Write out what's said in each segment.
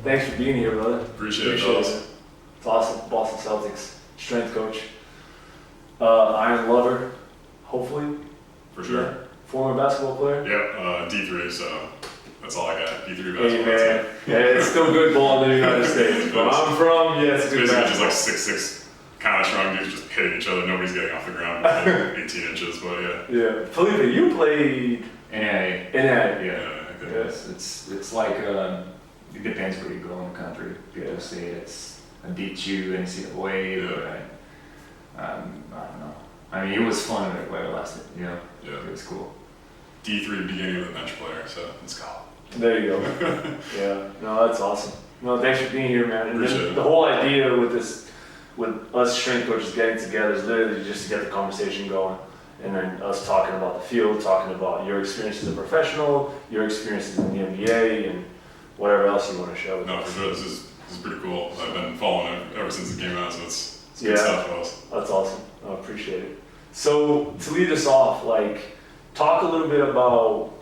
thanks for being here, brother. Appreciate it, fellas. It's awesome. Boston Celtics strength coach, Iron lover, hopefully. For sure. Yeah. Former basketball player. Yep, D3, so that's all I got. D3 basketball. Hey man, yeah, it's still good ball in the United States. Where I'm from, yeah, it's good basically basketball. just like 6'6", kind of strong dudes just hitting each other. Nobody's getting off the ground within 18 inches, but yeah. Yeah, Felipe, you played NA. NA. Okay. It's like it depends where you go in the country. People say it's a D2 NCAA, but I don't know. I mean, it was fun while it lasted. Yeah. It was cool. D3 beginning of the bench player, so let's go. There you go. Yeah, no, that's awesome. No, thanks for being here, man. And Appreciate it. the whole idea with this, with us strength coaches getting together, is literally just to get the conversation going, and then us talking about the field, talking about your experience as a professional, your experiences in the NBA, and whatever else you want to share with No, us. for sure. This is pretty cool. I've been following it ever since it came out, so it's Yeah. good stuff, fellas. That's awesome. I appreciate it. So to lead us off, like, talk a little bit about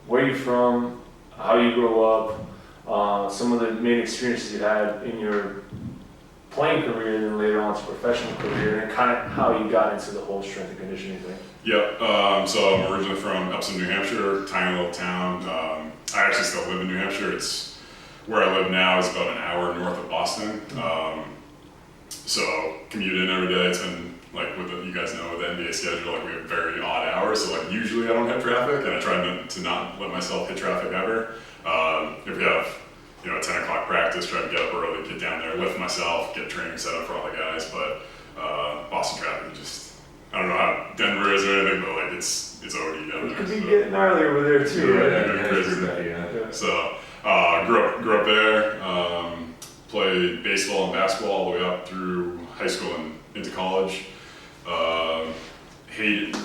where you're from, how you grew up, some of the main experiences you had in your playing career, and then later on to professional career, and kind of how you got into the whole strength and conditioning thing. Yep. So I'm originally from Epsom, New Hampshire, tiny little town. I actually still live in New Hampshire. It's where I live now is about an hour north of Boston. So commute in every day. It's been like you guys know with the NBA schedule, like we have very odd hours. So like usually I don't hit traffic, and I try to not let myself hit traffic ever. If we have a 10 o'clock practice, try to get up early, get down there, lift myself, get training set up for all the guys. But Boston traffic just. I don't know how Denver is or anything, but like it's already down You there. could be getting gnarly over there too, right? Yeah. So grew up there. Played baseball and basketball all the way up through high school and into college.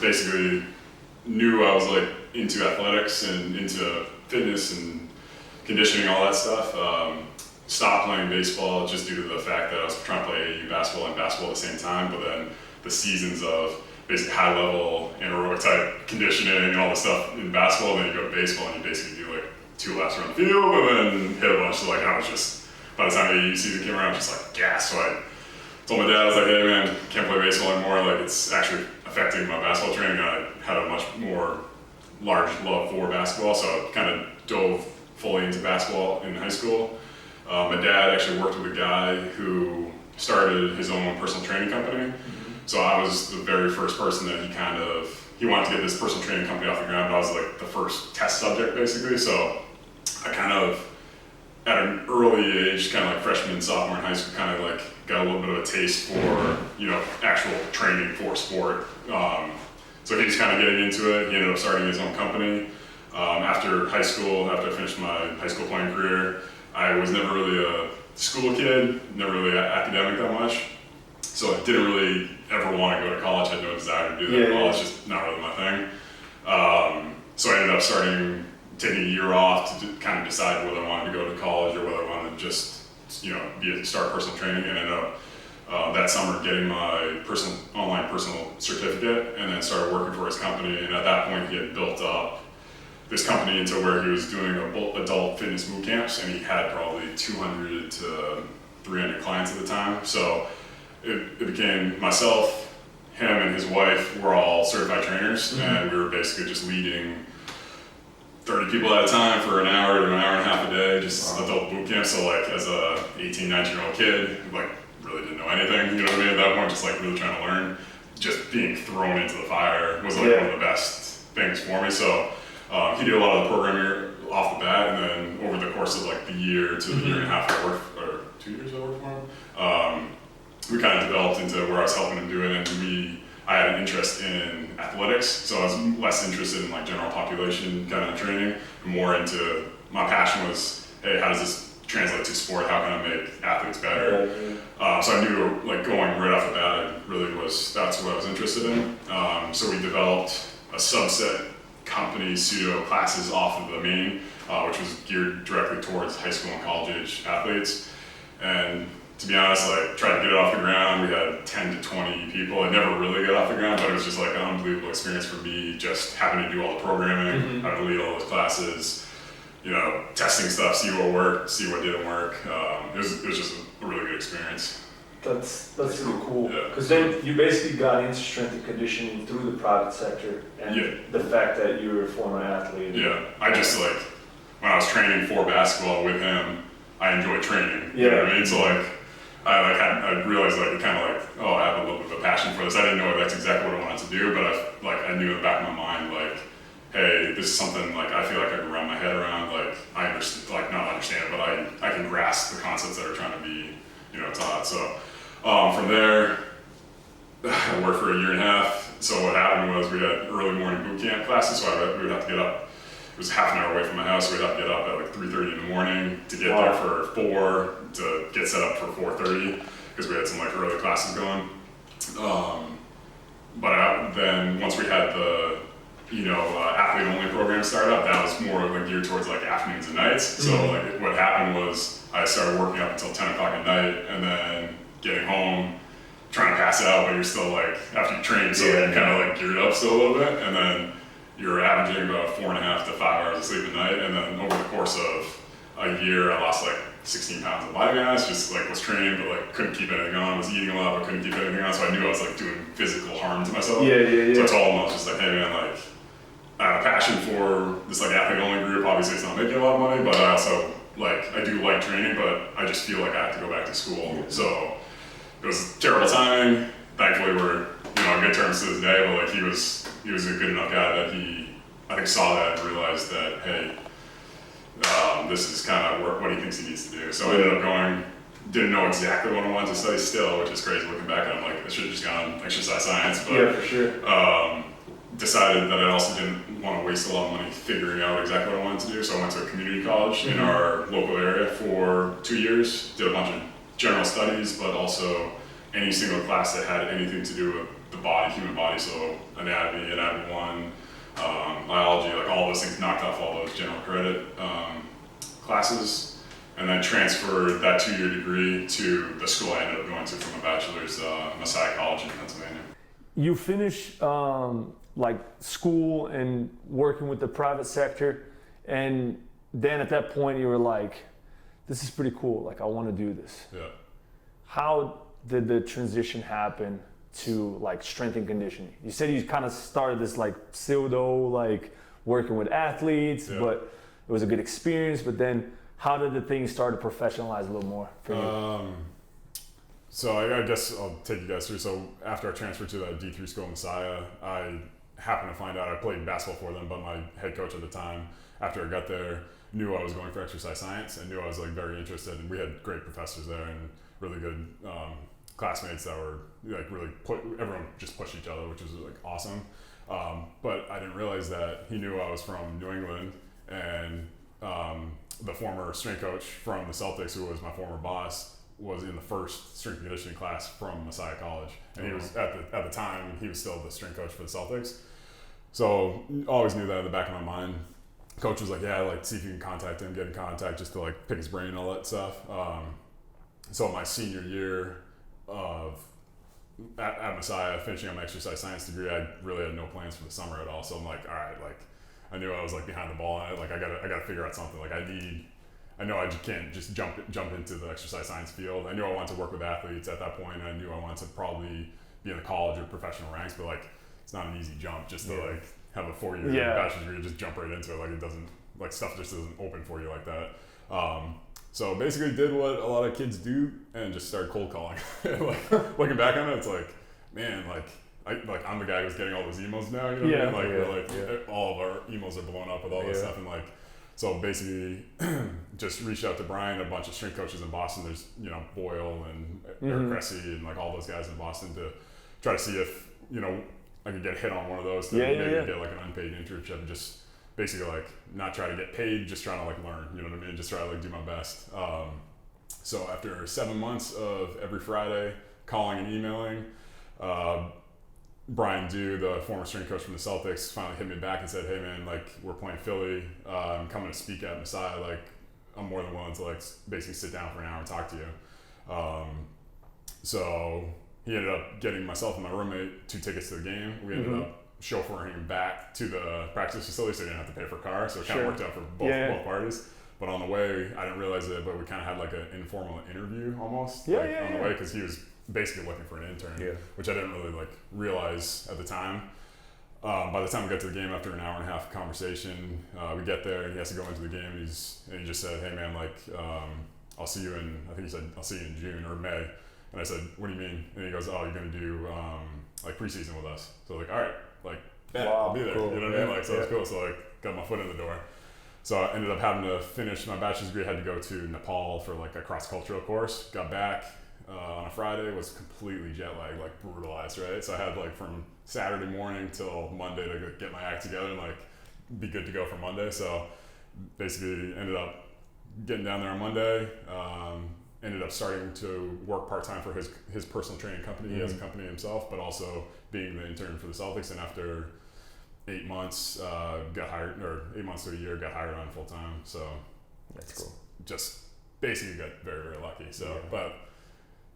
Basically knew I was like into athletics and into fitness and conditioning, all that stuff. Stopped playing baseball just due to the fact that I was trying to play AAU basketball and basketball at the same time, but then the seasons of basically high level anaerobic type conditioning and all the stuff in basketball, then you go to baseball and you basically do like 2 laps around the field and then hit a bunch. So like I was just, by the time the AAU season came around, just like gas. So I told my dad, I was like, hey man, can't play baseball anymore. Like it's actually affecting my basketball training. I had a much more large love for basketball, so I kind of dove fully into basketball in high school. My dad actually worked with a guy who started his own personal training company. So I was the very first person that he wanted to get this personal training company off the ground, but I was like the first test subject basically. So I kind of, at an early age, kind of like freshman, sophomore in high school, kind of like got a little bit of a taste for, actual training for sport. So he was kind of getting into it. He ended up starting his own company. After high school, after I finished my high school playing career, I was never really a school kid, never really academic that much. So I didn't really ever want to go to college. I had no desire to do that at all. It's just not really my thing. So I ended up taking a year off to kind of decide whether I wanted to go to college or whether I wanted to just, start personal training, and ended up that summer getting my online personal certificate, and then started working for his company. And at that point, he had built up this company into where he was doing adult fitness boot camps, and he had probably 200 to 300 clients at the time. So it became myself, him, and his wife were all certified trainers, and we were basically just leading 30 people at a time for an hour to an hour and a half a day, just adult boot camp. So like as a 18, 19-year-old kid, like really didn't know anything, you know what I mean, at that point, just like really trying to learn. Just being thrown into the fire was like one of the best things for me. So he did a lot of the programming off the bat, and then over the course of like the year to the year and a half I worked, or 2 years I worked for him, we kind of developed into where I was helping him do it, and I had an interest in athletics, so I was less interested in like general population kind of training, and more into, my passion was, hey, how does this translate to sport? How can I make athletes better? So I knew like going right off the bat, that's what I was interested in. So we developed a subset company pseudo classes off of the main, which was geared directly towards high school and college age athletes. And to be honest, like tried to get it off the ground. We had 10 to 20 people. It never really got off the ground, but it was just like an unbelievable experience for me, just having to do all the programming, having to lead all those classes, testing stuff, see what worked, see what didn't work. It was just a really good experience. That's really cool. Yeah. Because then you basically got into strength and conditioning through the private sector and the fact that you were a former athlete. Yeah, I just when I was training for basketball with him, I enjoyed training. Yeah. You know what I mean? So I realized I have a little bit of a passion for this. I didn't know if that's exactly what I wanted to do, but I knew in the back of my mind hey, this is something I feel like I can wrap my head around. I understand, not understand it, but I can grasp the concepts that are trying to be taught. So from there, I worked for a year and a half. So what happened was we had early morning boot camp classes, so we would have to get up. It was half an hour away from my house, so we'd have to get up at 3:30 in the morning to get there for 4 to get set up for 4:30 because we had some early classes going. But then once we had the athlete only program started up, that was more geared towards afternoons and nights. So what happened was I started working up until 10 o'clock at night, and then getting home, trying to pass out, but you're still after you train, so you kind of geared up still a little bit, and then you're averaging about 4.5 to 5 hours of sleep a night. And then over the course of a year, I lost 16 pounds of body mass, just was training, but couldn't keep anything on, was eating a lot, but couldn't keep anything on, so I knew I was doing physical harm to myself. So I told him, I was just hey man, I have a passion for this athlete only group. Obviously it's not making a lot of money, but I also I do like training, but I just feel I have to go back to school. So it was terrible timing. Thankfully we're on good terms to this day, but he was a good enough guy that I think saw that and realized that hey, this is kind of what he thinks he needs to do. So I ended up going, didn't know exactly what I wanted to study still, which is crazy looking back. I'm I should have just gone exercise science, but yeah, for sure. Decided that I also didn't want to waste a lot of money figuring out exactly what I wanted to do. So I went to a community college in our local area for 2 years, did a bunch of general studies, but also any single class that had anything to do with the body, human body, so anatomy 1, biology, all those things, knocked off all those general credit classes, and then transferred that 2-year degree to the school I ended up going to for my bachelor's, Messiah College in Pennsylvania. You finish school and working with the private sector, and then at that point you were this is pretty cool, I want to do this. Yeah. How did the transition happen to strength and conditioning? You said you kind of started this pseudo working with athletes, but it was a good experience, but then how did the thing start to professionalize a little more for you? So I guess I'll take you guys through. So after I transferred to the D3 school in Messiah, I happened to find out I played basketball for them, but my head coach at the time, after I got there, knew I was going for exercise science and knew I was very interested. And we had great professors there and really good classmates that were really everyone just pushed each other, which was awesome. But I didn't realize that he knew I was from New England, and the former strength coach from the Celtics, who was my former boss, was in the first strength and conditioning class from Messiah College, and he was at the time he was still the strength coach for the Celtics. So always knew that in the back of my mind. Coach was see if you can contact him, get in contact, just to pick his brain and all that stuff. So my senior year at Messiah, finishing up my exercise science degree, I really had no plans for the summer at all. So I'm all right, I knew I was behind the ball on it. I gotta figure out something. I know I just can't just jump into the exercise science field. I knew I wanted to work with athletes at that point. I knew I wanted to probably be in the college or professional ranks, but it's not an easy jump just to have a 4-year bachelor's degree and just jump right into it. It doesn't stuff just isn't open for you like that. So basically did what a lot of kids do and just started cold calling. Looking back on it, it's man, I'm the guy who's getting all those emails now. You know what I mean? All of our emails are blowing up with all this stuff, and so basically just reached out to Brian, a bunch of strength coaches in Boston. There's Boyle and Eric Cressy and all those guys in Boston to try to see if I could get hit on one of those to maybe get an unpaid internship and just basically not try to get paid, just trying to learn, you know what I mean? Just try to do my best. So after 7 months of every Friday calling and emailing, Brian Dew, the former strength coach from the Celtics, finally hit me back and said, hey man, we're playing Philly, I'm coming to speak at Messiah, I'm more than willing to basically sit down for an hour and talk to you. So he ended up getting myself and my roommate 2 tickets to the game. We ended up chauffeuring him back to the practice facility, so he didn't have to pay for a car. So it kind Sure. of worked out for both parties. But on the way, I didn't realize it, but we kind of had like an informal interview almost on the way, because he was basically looking for an intern, which I didn't really like realize at the time. By the time we got to the game, after an hour and a half conversation, we get there and he has to go into the game, and he just said, "Hey man, like I'll see you in," I think he said, "I'll see you in June or May." And I said, "What do you mean?" And he goes, "Oh, you're gonna do like preseason with us." So like, all right, like I'll be there. Cool. You know what I mean? Like, so it's cool. So like, got my foot in the door. So I ended up having to finish my bachelor's degree. I had to go to Nepal for like a cross-cultural course. Got back on a Friday, was completely jet lagged, like brutalized, right? So I had like from Saturday morning till Monday to get my act together and like be good to go for Monday. So basically ended up getting down there on Monday. Ended up starting to work part-time for his personal training company. He has a company himself, but also being the intern for the Celtics. And after 8 months, got hired, or 8 months to a year, got hired on full-time. So That's cool. just basically got very, very lucky. So, but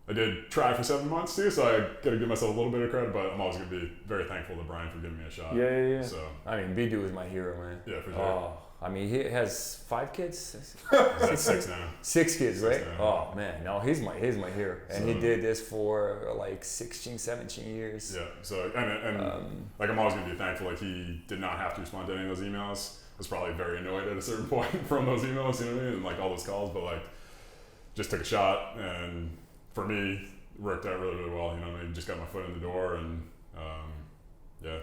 I did try for 7 months too, so I got to give myself a little bit of credit, but I'm always going to be very thankful to Brian for giving me a shot. Yeah. So, I mean, Bidu is my hero, man. yeah, for sure. Oh, I mean, he has 5 kids. That's 6 now. 6 kids, right? 6 now. Oh man, no, he's my hero, and he did this for like 16, 17 years. Yeah. So and like I'm always gonna be thankful. Like he did not have to respond to any of those emails. I was probably very annoyed at a certain point from those emails, you know what I mean, and like all those calls. But like, just took a shot, and for me, it worked out really, really well. You know what I mean? Just got my foot in the door, and yeah.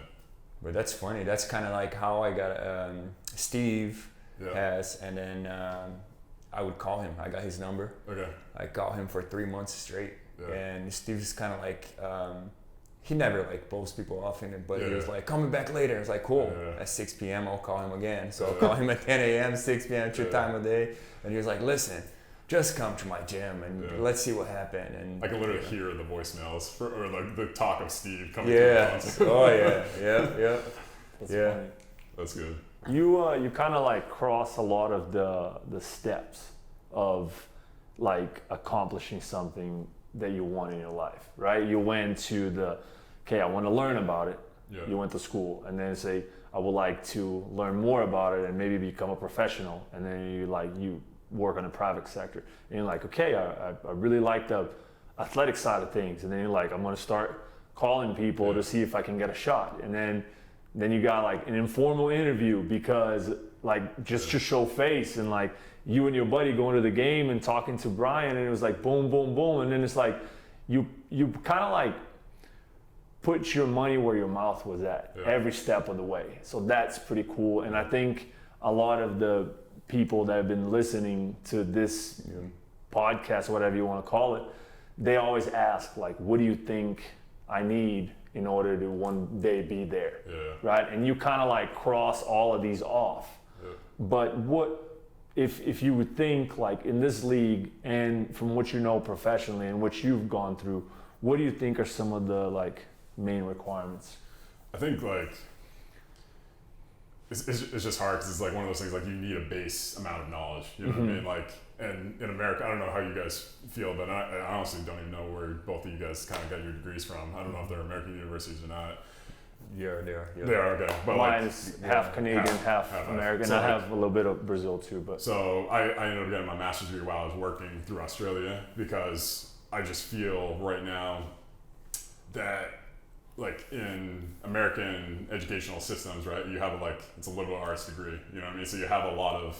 But that's funny. That's kind of like how I got Steve has, and then I would call him. I got his number. Okay. I called him for 3 months straight, Yeah. and Steve's kind of like he never like blows people off in it, but he Yeah. was like, "Coming back later." It's like, cool. Yeah. At 6 p.m. I'll call him again. So I'll call him at 10 a.m., 6 p.m. at your time of day, and he was like, "Listen, just come to my gym and let's see what happened." And I can literally hear the voicemails or like the talk of Steve coming yeah. through. Oh yeah. That's Yeah. funny. That's good. You kind of like cross a lot of the steps of like accomplishing something that you want in your life, right? You went to I want to learn about it. Yeah. You went to school, and then say, I would like to learn more about it and maybe become a professional. And then you work on the private sector, and you're like, okay, I really like the athletic side of things. And then you're like, I'm going to start calling people to see if I can get a shot. And then you got like an informal interview because like just to show face, and like you and your buddy going to the game and talking to Brian, and it was like boom, boom, boom. And then it's like you kind of like put your money where your mouth was at every step of the way. So that's pretty cool. And I think a lot of the people that have been listening to this podcast, whatever you want to call it, they always ask like, what do you think I need in order to one day be there? Yeah. Right? And you kind of like cross all of these off. Yeah. But what if you would think like in this league, and from what you know professionally and what you've gone through, what do you think are some of the like main requirements? I think like it's just hard because it's like one of those things like you need a base amount of knowledge. You know what I mean? Like, and in America, I don't know how you guys feel, but I honestly don't even know where both of you guys kind of got your degrees from. I don't know if they're American universities or not. Yeah, they are. They are, okay. But Mine's half Canadian, half American. So I have a little bit of Brazil too, but So I ended up getting my master's degree while I was working through Australia because I just feel right now that like in American educational systems, right, you have it's a liberal arts degree, you know what I mean? So you have a lot of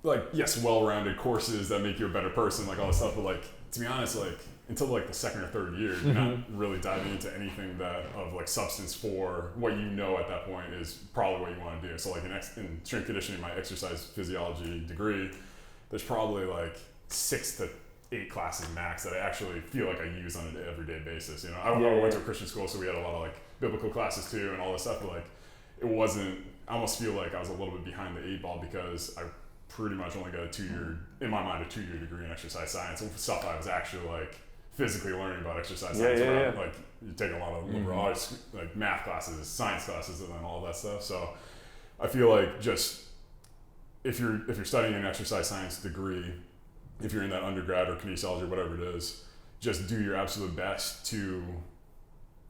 like, yes, well-rounded courses that make you a better person, like all this stuff, but like, to be honest, like until like the second or third year, you're not really diving into anything that of like substance for what you know at that point is probably what you want to do. So like in strength conditioning, my exercise physiology degree, there's probably like 6 to 8 classes max that I actually feel like I use on an everyday basis. You know, I went to a Christian school, so we had a lot of like biblical classes too and all this stuff, but like it wasn't, I almost feel like I was a little bit behind the 8 ball because I pretty much only got a 2-year, in my mind, a 2-year degree in exercise science. And stuff I was actually like physically learning about exercise science. Like you take a lot of liberal arts, like math classes, science classes, and then all that stuff. So I feel like just if you're studying an exercise science degree, if you're in that undergrad or kinesiology or whatever it is, just do your absolute best to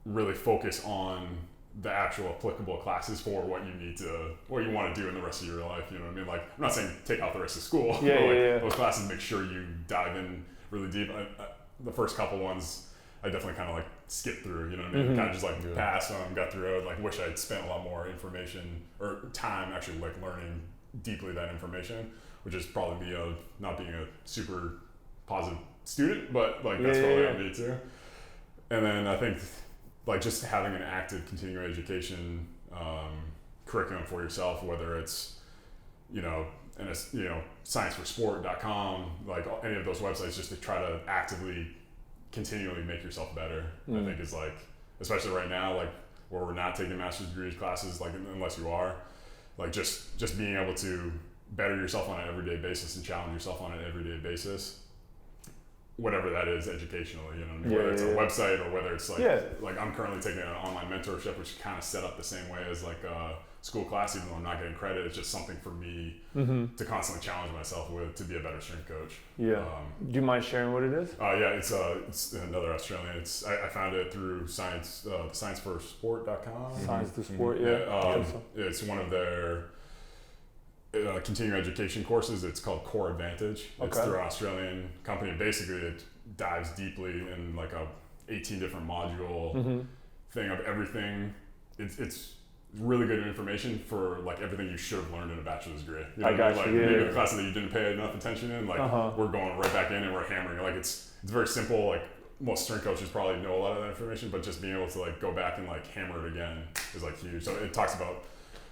really focus on the actual applicable classes for what you want to do in the rest of your life. You know what I mean? Like, I'm not saying take out the rest of school, but like those classes, make sure you dive in really deep. The first couple ones, I definitely kind of like skipped through, you know what I mean? Kind of just like passed on, got through it. Like, wish I'd spent a lot more information or time actually like learning deeply that information, which is probably me of not being a super positive student, but like that's probably on me too. And then I think like just having an active continuing education curriculum for yourself, whether it's, scienceforsport.com, like any of those websites, just to try to actively continually make yourself better. I think is like, especially right now, like where we're not taking master's degree classes, like unless you are, like just being able to better yourself on an everyday basis and challenge yourself on an everyday basis, whatever that is educationally, you know what I mean? Whether it's a website or whether it's like I'm currently taking an online mentorship, which is kind of set up the same way as like a school class, even though I'm not getting credit. It's just something for me to constantly challenge myself with to be a better strength coach. Do you mind sharing what it is? It's another Australian. I found it through scienceforsport.com. Science to Sport, It's one of their continuing education courses. It's called Core Advantage. It's through an Australian company. Basically, it dives deeply in like a 18 different module thing of everything. It's really good information for like everything you should have learned in a bachelor's degree. You know, I got you. Maybe the classes that you didn't pay enough attention in, like we're going right back in and we're hammering. Like it's very simple. Like most strength coaches probably know a lot of that information, but just being able to like go back and like hammer it again is like huge. So it talks about,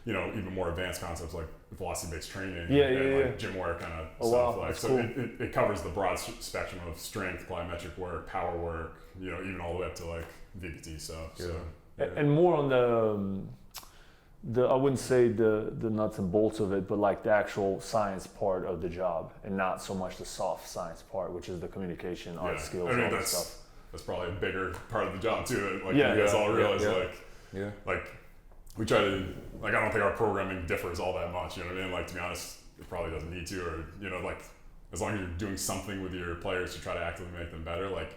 even more advanced concepts like velocity-based training and like gym wear kind of stuff. Like, so cool. it covers the broad spectrum of strength, plyometric work, power work, even all the way up to like VPT stuff. So, and more on the I wouldn't say the nuts and bolts of it, but like the actual science part of the job, and not so much the soft science part, which is the communication, art skills, all that stuff. That's probably a bigger part of the job too. Like you guys all realize, like we try to, like, I don't think our programming differs all that much, you know what I mean? Like, to be honest, it probably doesn't need to, or, like, as long as you're doing something with your players to try to actively make them better, like,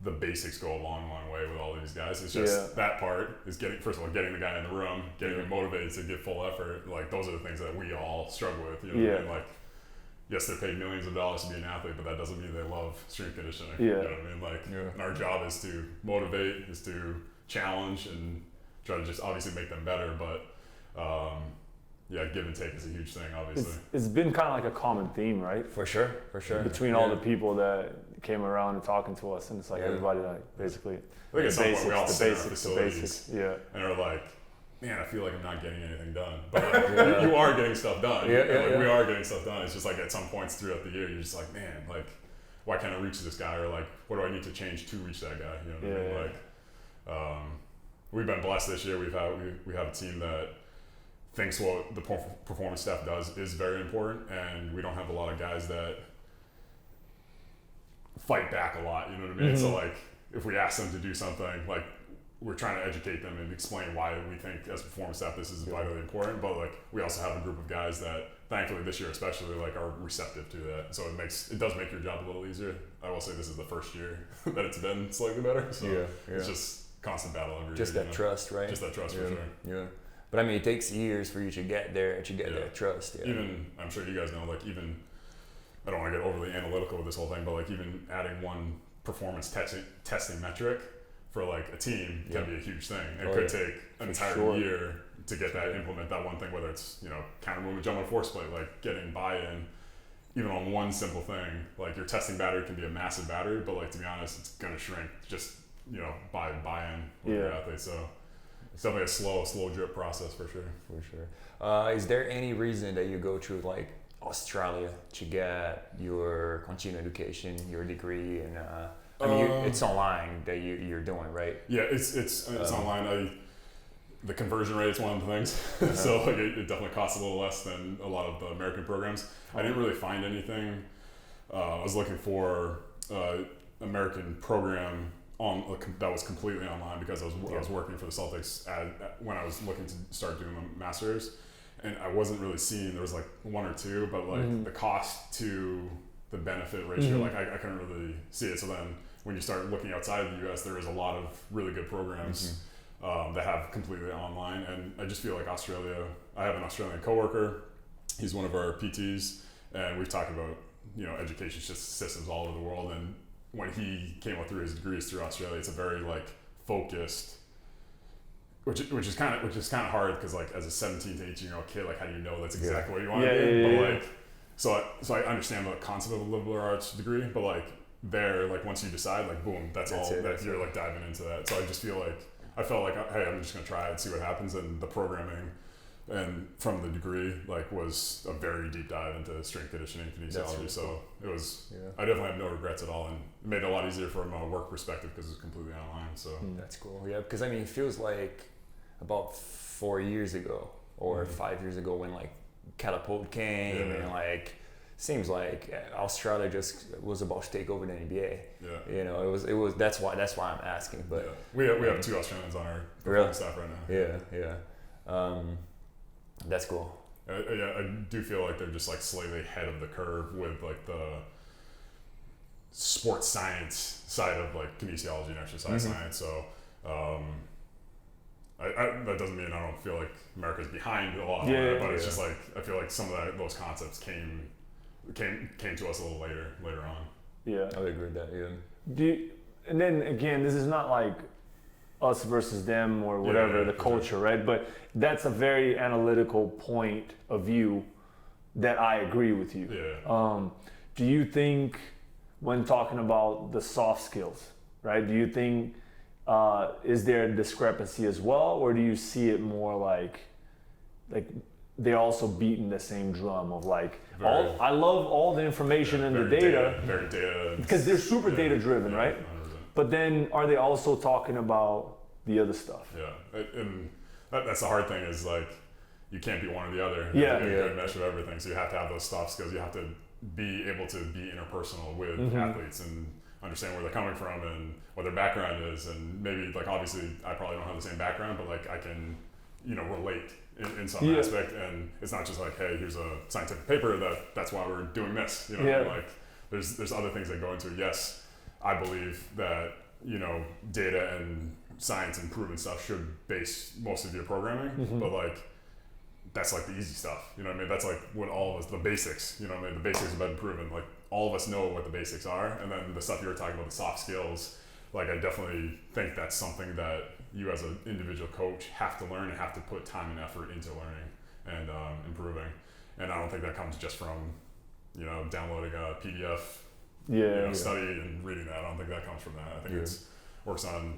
the basics go a long, long way with all of these guys. It's just that part is first of all, getting the guy in the room, getting him motivated to give full effort. Like, those are the things that we all struggle with, you know what I mean? Like, yes, they're paid millions of dollars to be an athlete, but that doesn't mean they love strength conditioning. You know what I mean? Like, and our job is to motivate, is to challenge, and try to just obviously make them better, but give and take is a huge thing, obviously. It's been kind of like a common theme, right? For sure. Between all the people that came around and talking to us, and it's like everybody like basically I think at some point we all sit in our the facilities basics, and are like, man, I feel like I'm not getting anything done. But like, you are getting stuff done. We are getting stuff done. It's just like at some points throughout the year, you're just like, man, like, why can't I reach this guy? Or like, what do I need to change to reach that guy? You know what I mean? Like, we've been blessed this year. We have a team that thinks what the performance staff does is very important, and we don't have a lot of guys that fight back a lot. You know what I mean? So like, if we ask them to do something, like, we're trying to educate them and explain why we think as performance staff this is vitally important. But like, we also have a group of guys that, thankfully this year especially, like, are receptive to that. So it does make your job a little easier. I will say this is the first year that it's been slightly better. So it's just constant battle every year. Just that trust, right? Just that trust for sure. Yeah. But I mean, it takes years for you to get there, to get that trust. Yeah. Even, I'm sure you guys know, like, even, I don't want to get overly analytical with this whole thing, but like, even adding one performance testing metric for like a team can be a huge thing. It could take an entire year to get that, implement that one thing, whether it's, counter movement, jump on force plate, like getting buy-in, even on one simple thing. Like, your testing battery can be a massive battery, but like, to be honest, it's going to shrink just, by buy-in with your athletes. So it's definitely a slow drip process for sure. Is there any reason that you go through like Australia to get your continuing education, your degree, and I mean, it's online that you're doing, right? Yeah, it's online. The conversion rate is one of the things, so like it definitely costs a little less than a lot of the American programs. I didn't really find anything. I was looking for American program that was completely online, because I was working for the Celtics when I was looking to start doing the masters, and I wasn't really seeing, there was like one or two, but like the cost to the benefit ratio, like I couldn't really see it. So then when you start looking outside of the US, there is a lot of really good programs that have completely online. And I just feel like Australia, I have an Australian coworker, he's one of our PTs, and we've talked about, education systems all over the world. And when he came up through his degrees through Australia, it's a very like focused, which is kind of hard, because like as a 17 to 18-year-old kid, like how do you know that's exactly what you want to do? But like, so I understand the concept of a liberal arts degree, but like there, like once you decide, like boom, that's all that you're like diving into that. So I just feel like I felt like, hey, I'm just gonna try it and see what happens. And the programming and from the degree like was a very deep dive into strength conditioning, kinesiology. Really so it was, I definitely have no regrets at all, and it made it a lot easier from a work perspective because it's completely online. So that's cool. Yeah, because I mean, it feels like about 4 years ago or 5 years ago when like Catapult came and like seems like Australia just was about to take over the NBA. It was that's why I'm asking. But we have 2 Australians on our performing staff right now. That's cool. I do feel like they're just like slightly ahead of the curve with like the sports science side of like kinesiology and exercise science. So that doesn't mean I don't feel like America's behind a lot of that, but it's just like I feel like some of those concepts came to us a little later on. Yeah, I would agree with that. And then again, this is not like us versus them or whatever, the culture, right? But that's a very analytical point of view that I agree with you. Do you think, when talking about the soft skills, right, do you think is there a discrepancy as well, or do you see it more like they're also beating the same drum of like, I love all the information and the data, very data, because they're super data driven, right? 100%. But then are they also talking about the other stuff? Yeah, and that's the hard thing, is like you can't be one or the other. You have to get a good mesh of everything. So you have to have those soft skills. You have to be able to be interpersonal with athletes and understand where they're coming from and what their background is. And maybe like obviously I probably don't have the same background, but like I can relate in some aspect. And it's not just like, hey, here's a scientific paper that's why we're doing this. Like there's other things that go into it. Yes, I believe that data and science and proven stuff should base most of your programming, but like that's like the easy stuff. That's like what all of us, the basics. The basics have been proven. Like all of us know what the basics are, and then the stuff you were talking about, the soft skills. Like I definitely think that's something that you as an individual coach have to learn and have to put time and effort into learning and improving. And I don't think that comes just from downloading a PDF study and reading that. I don't think that comes from that. I think it works on,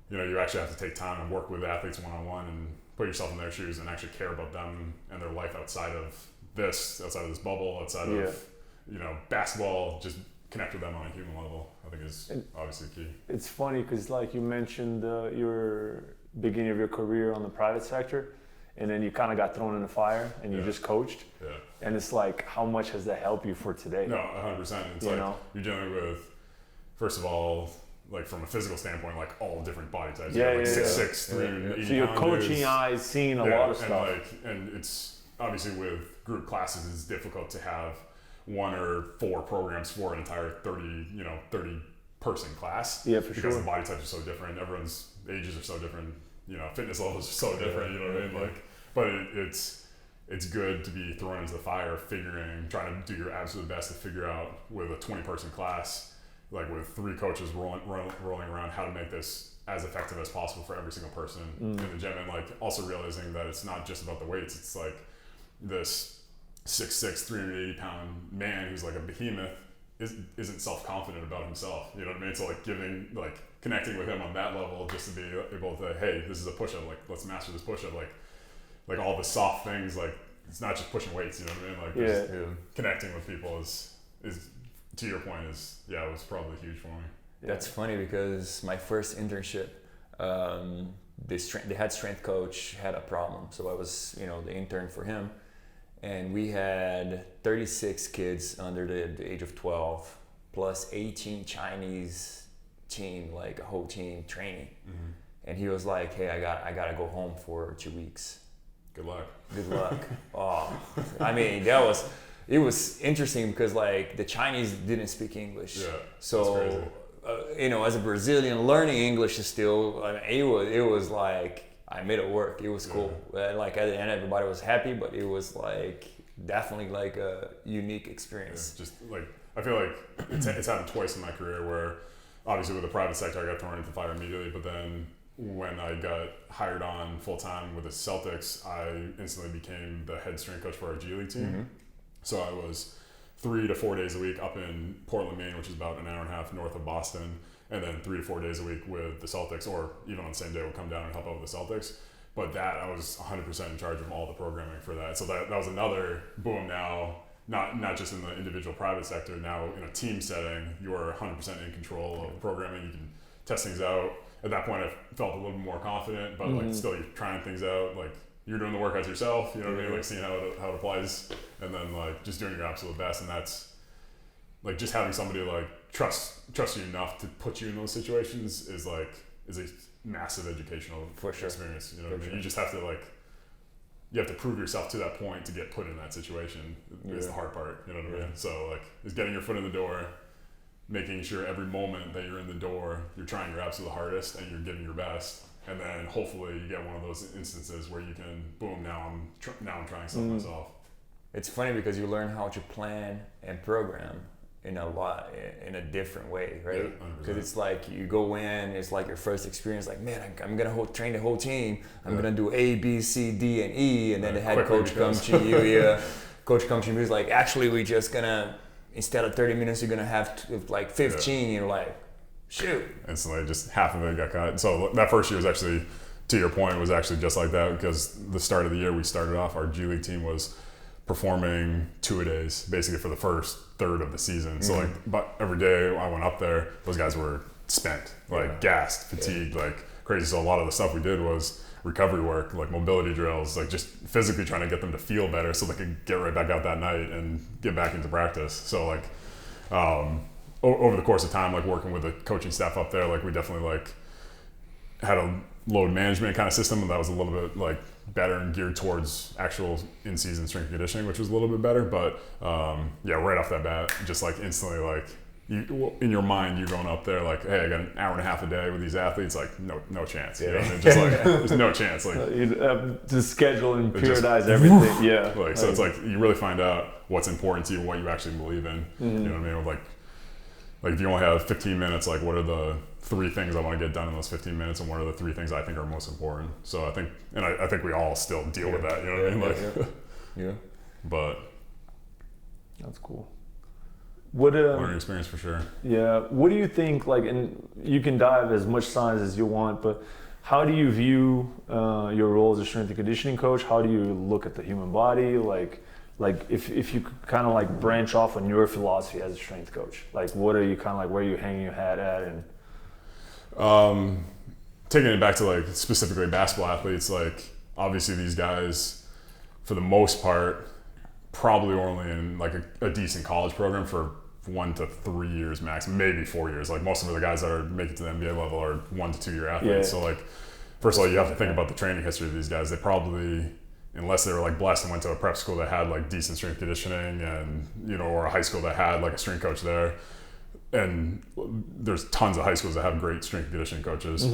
you actually have to take time and work with athletes one-on-one and put yourself in their shoes and actually care about them and their life outside of this bubble, outside of, basketball, just connect with them on a human level, I think is obviously key. It's funny because like you mentioned your beginning of your career on the private sector, and then you kind of got thrown in the fire and you just coached. And it's like, how much has that helped you for today? No, 100%. It's like you're dealing with, first of all, like from a physical standpoint, like all different body types. Like 6'6", 380 So your coaching eyes seeing a lot of stuff. And it's obviously with group classes, it's difficult to have 1 or 4 programs for an entire 30 person class. Yeah, for because the body types are so different. Everyone's ages are so different. Fitness levels are so different. You know what I mean? Like, but it's good to be thrown into the fire, trying to do your absolute best to figure out with a 20 person class, like with 3 coaches rolling around, how to make this as effective as possible for every single person in the gym. And like also realizing that it's not just about the weights. It's like this 6'6", 380 pound man who's like a behemoth isn't self-confident about himself. You know what I mean? So like connecting with him on that level, just to be able to, hey, this is a push-up, like let's master this push-up, like all the soft things, like it's not just pushing weights, you know what I mean? Like just connecting with people is to your point it was probably huge for me. That's funny because my first internship, the head strength coach had a problem, so I was the intern for him, and we had 36 kids under the age of 12 plus 18 Chinese team, like a whole team training. And he was like, hey, I gotta go home for 2 weeks. Good luck. Oh, I mean, it was interesting because like the Chinese didn't speak English. Yeah. So as a Brazilian, learning English is still, I mean, it was like, I made it work. It was cool. And like at the end, everybody was happy, but it was like definitely like a unique experience. Just like, I feel like it's happened twice in my career where obviously with the private sector, I got thrown into the fire immediately, but then when I got hired on full time with the Celtics, I instantly became the head strength coach for our G League team. Mm-hmm. So I was 3 to 4 days a week up in Portland, Maine, which is about an hour and a half north of Boston, and then 3 to 4 days a week with the Celtics, or even on the same day we'll come down and help out with the Celtics. But that, I was 100% in charge of all the programming for that. So that was another boom now, not just in the individual private sector, now in a team setting, you're 100% in control of programming, you can test things out. At that point, I felt a little bit more confident, but like still you're trying things out, like you're doing the workouts yourself, you know what I mean? Like seeing how it applies, and then like just doing your absolute best. And that's like just having somebody like trust you enough to put you in those situations is a massive educational experience. You know what I mean? You just have to you have to prove yourself to that point to get put in that situation is the hard part. You know what I mean? So like is getting your foot in the door, making sure every moment that you're in the door, you're trying your absolute hardest and you're giving your best. And then hopefully you get one of those instances where you can, boom, now I'm trying something myself. It's funny because you learn how to plan and program in a different way, right? Because it's like you go in, it's like your first experience, like, man, I'm gonna train the whole team. I'm gonna do A, B, C, D, and E, and then the head coach comes to you. Coach comes to you, he's like, actually, we're just gonna, instead of 30 minutes, you're gonna have like 15. You're like, shoot. Instantly, just half of it got cut. So that first year was actually, to your point, was actually just like that, because the start of the year we started off, our G League team was performing 2-a-days basically for the first third of the season. So like, but every day I went up there, those guys were spent, like gassed, fatigued, like crazy. So a lot of the stuff we did was recovery work, like mobility drills, like just physically trying to get them to feel better so they could get right back out that night and get back into practice. So like over the course of time, like working with the coaching staff up there, like we definitely like had a load management kind of system that was a little bit like better and geared towards actual in-season strength and conditioning, which was a little bit better. But right off that bat, just like instantly, like you, in your mind, you're going up there like, hey, I got an hour and a half a day with these athletes, like no chance. You know what I mean? Just like there's no chance. Like you have to schedule and periodize everything. Yeah. Like so, it's like you really find out what's important to you, what you actually believe in. You know what I mean? Like if you only have 15 minutes, like what are the 3 things I want to get done in those 15 minutes, and what are the 3 things I think are most important? So I think we all still deal with that, you know what I mean? Like, but that's cool. What learning experience for sure. Yeah. What do you think? Like, and you can dive as much science as you want, but how do you view your role as a strength and conditioning coach? How do you look at the human body? Like if you could kind of like branch off on your philosophy as a strength coach, like what are you kind of like, where are you hanging your hat at? And taking it back to like specifically basketball athletes, like obviously these guys for the most part probably only in like a decent college program for 1 to 3 years max, maybe 4 years. Like most of the guys that are making it to the NBA level are 1 to 2 year athletes. So like first of all, you have to think about the training history of these guys. They probably, unless they were like blessed and went to a prep school that had like decent strength conditioning and or a high school that had like a strength coach there, and there's tons of high schools that have great strength and conditioning coaches,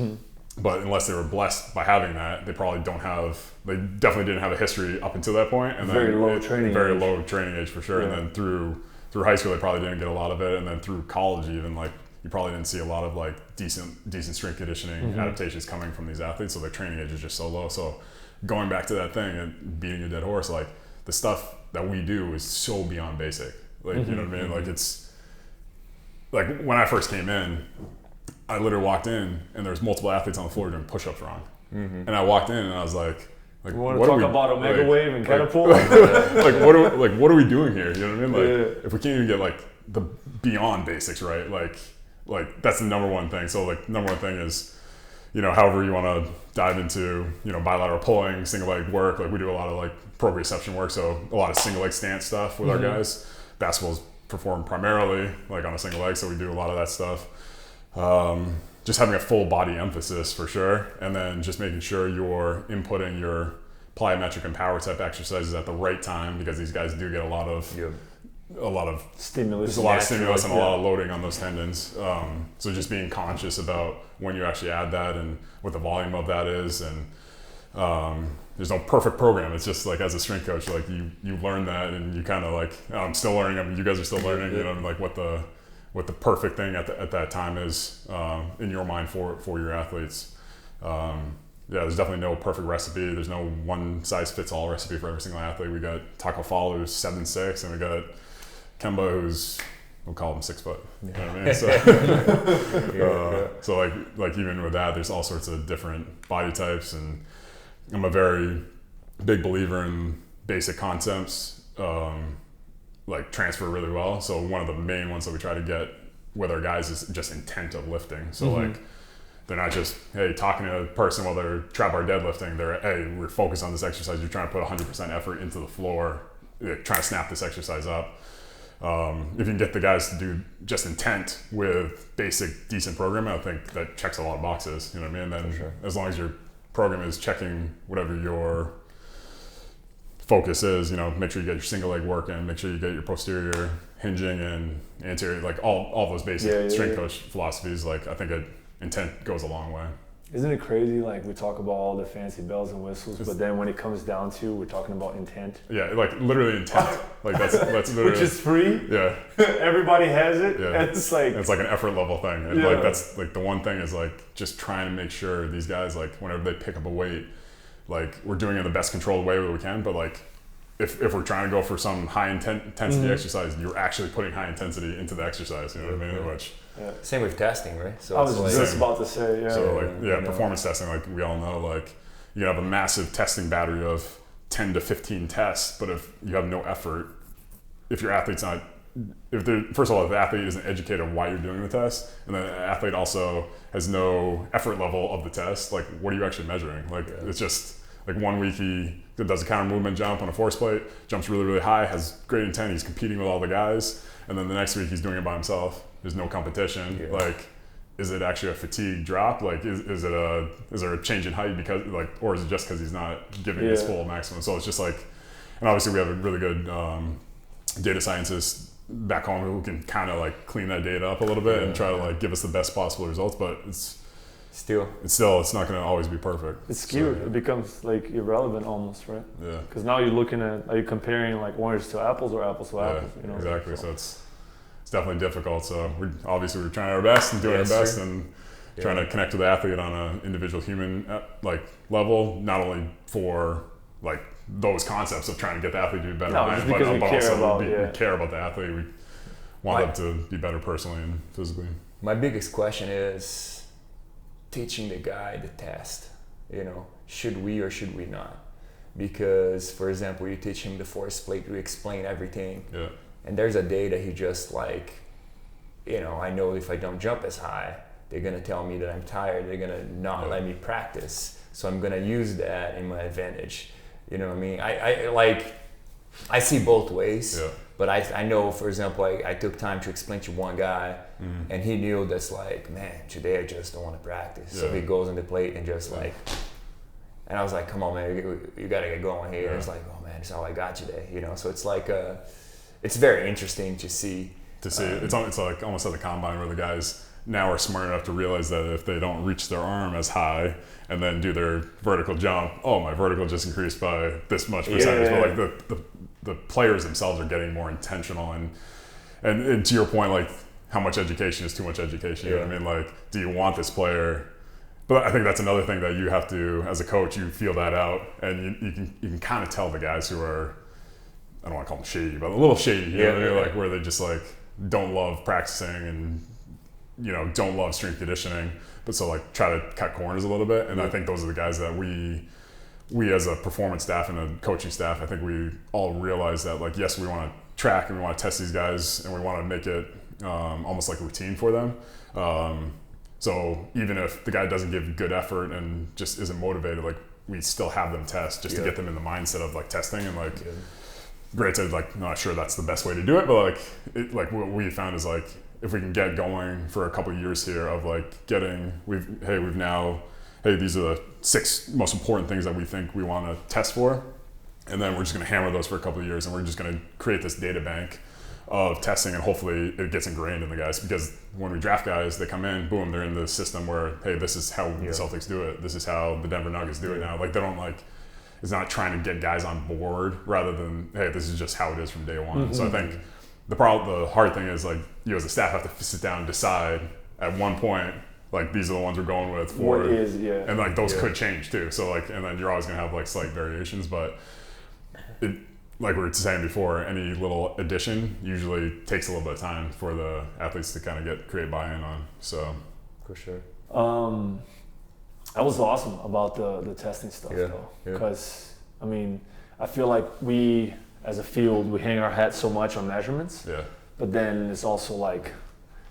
but unless they were blessed by having that, they definitely didn't have a history up until that point, and very then low training age for sure. And then through high school they probably didn't get a lot of it, and then through college even, like you probably didn't see a lot of like decent strength conditioning adaptations coming from these athletes, so their training age is just so low. So going back to that thing and beating a dead horse, like the stuff that we do is so beyond basic. Like you know what I mean? Like it's like when I first came in, I literally walked in and there's multiple athletes on the floor doing push-ups wrong. And I walked in and I was like we want to talk about Omega Wave and catapult? What are we doing here? You know what I mean? Like if we can't even get like the beyond basics right, like that's the number one thing. So like number one thing is, however you want to dive into, bilateral pulling, single leg work. Like we do a lot of like proprioception work, so a lot of single leg stance stuff with our guys. Basketball's performed primarily like on a single leg, so we do a lot of that stuff. Just having a full body emphasis for sure, and then just making sure you're inputting your plyometric and power type exercises at the right time, because these guys do get a lot of a lot of Stimulus. there's a lot of stimulus and a yeah. lot of loading on those tendons. So just being conscious about when you actually add that and what the volume of that is. And there's no perfect program. It's just like as a strength coach, like you learn that and you kind of like, I'm still learning. I mean, you guys are still learning, you know, like what the perfect thing at that time is in your mind for your athletes. Yeah, there's definitely no perfect recipe. There's no one size fits all recipe for every single athlete. We got Taco Fall, who's 7'6", and we got Kemba, who's, we'll call him 6 foot. You know what I mean? So, so like even with that, there's all sorts of different body types, and I'm a very big believer in basic concepts, like transfer really well. So one of the main ones that we try to get with our guys is just intent of lifting. So like, they're not just, hey, talking to a person while they're trap bar deadlifting. They're, hey, we're focused on this exercise. You're trying to put 100% effort into the floor, trying to snap this exercise up. If you can get the guys to do just intent with basic, decent programming, I think that checks a lot of boxes. You know what I mean? And then as long as your program is checking whatever your focus is, you know, make sure you get your single leg working, make sure you get your posterior hinging and anterior, like all those basic strength coach philosophies. Like I think intent goes a long way. Isn't it crazy? Like we talk about all the fancy bells and whistles, but then when it comes down to, we're talking about intent. Yeah, like literally intent. Like that's literally, which is free. Yeah, everybody has it. Yeah, and it's like an effort level thing. And like that's like the one thing is like just trying to make sure these guys, like whenever they pick up a weight, like we're doing it in the best controlled way we can. But like if we're trying to go for some high intensity exercise, you're actually putting high intensity into the exercise. You know what I mean? Which same with testing, right? So I was just about to say, performance testing, like we all know, like you have a massive testing battery of 10 to 15 tests, but if you have no effort, if your athlete's not, first of all, if the athlete isn't educated on why you're doing the test, and then the athlete also has no effort level of the test, like what are you actually measuring? Like it's just like 1 week he does a counter movement jump on a force plate, jumps really, really high, has great intent, he's competing with all the guys, and then the next week he's doing it by himself. There's no competition. Yeah. Like, is it actually a fatigue drop? Like, is there a change in height because like, or is it just because he's not giving his full maximum? So it's just like, and obviously we have a really good data scientist back home who can kind of like clean that data up a little bit and try to like give us the best possible results. But it's not going to always be perfect. It's skewed. It becomes like irrelevant almost, right? Yeah. Because now you're looking at, are you comparing like orange to apples or apples to apples? You know? Exactly. So it's definitely difficult. So we're trying our best and doing our best and trying to connect with the athlete on an individual human like level, not only for like those concepts of trying to get the athlete to be better, but also we care about the athlete. We want them to be better personally and physically. My biggest question is teaching the guy the test. You know, should we or should we not? Because, for example, you teach him the force plate, you explain everything. Yeah. And there's a day that he just like, you know, I know if I don't jump as high, they're gonna tell me that I'm tired. They're gonna not let me practice. So I'm gonna use that in my advantage. You know what I mean? I see both ways. Yeah. But I know, for example, I took time to explain to one guy, and he knew that's like, man, today I just don't want to practice. Yeah. So he goes on the plate and just like, and I was like, come on, man, you gotta get going here. Yeah. It's like, oh man, it's all I got today. You know, so it's like it's very interesting to see. It's like almost at the combine where the guys now are smart enough to realize that if they don't reach their arm as high and then do their vertical jump, oh, my vertical just increased by this much percentage. Yeah. But like the players themselves are getting more intentional and to your point, like how much education is too much education. You know what I mean? Like, do you want this player? But I think that's another thing that you have to, as a coach, you feel that out, and you can kind of tell the guys who are, I don't want to call them shady, but a little shady. You know, like where they just like don't love practicing and don't love strength conditioning, but so like try to cut corners a little bit. And I think those are the guys that we as a performance staff and a coaching staff, I think we all realize that like, yes, we want to track and we want to test these guys and we want to make it almost like a routine for them. So even if the guy doesn't give good effort and just isn't motivated, like we still have them test just to get them in the mindset of like testing and like, granted, like not sure that's the best way to do it, but like what we found is like, if we can get going for a couple of years here of like these are the 6 most important things that we think we want to test for, and then we're just going to hammer those for a couple of years, and we're just going to create this data bank of testing, and hopefully it gets ingrained in the guys, because when we draft guys, they come in, boom, they're in the system where, hey, this is how the Celtics do it. This is how the Denver Nuggets do it now. Like, they don't like, it's not trying to get guys on board rather than, hey, this is just how it is from day one. So I think the hard thing is, like, you as a staff have to sit down and decide at one point, like, these are the ones we're going with for, What is, and like those could change too. So like, and then you're always gonna have like slight variations, but it, like we were saying before, any little addition usually takes a little bit of time for the athletes to kind of create buy-in on. So For sure. That was awesome about the testing stuff though, because I mean, I feel like we as a field, we hang our hat so much on measurements, but then it's also like,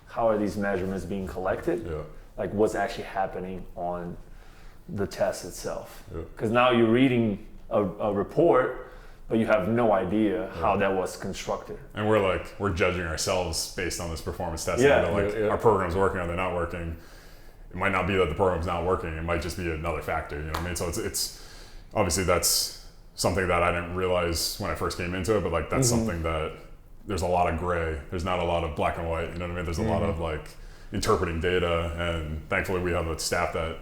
how are these measurements being collected? Like, what's actually happening on the test itself? Because now you're reading a report, but you have no idea how that was constructed. And we're judging ourselves based on this performance testing. Our program's working or they're not working. It might not be that the program's not working. It might just be another factor. You know what I mean? So it's obviously that's something that I didn't realize when I first came into it, but like that's something that there's a lot of gray. There's not a lot of black and white. You know what I mean? There's a lot of like interpreting data, and thankfully we have a staff that,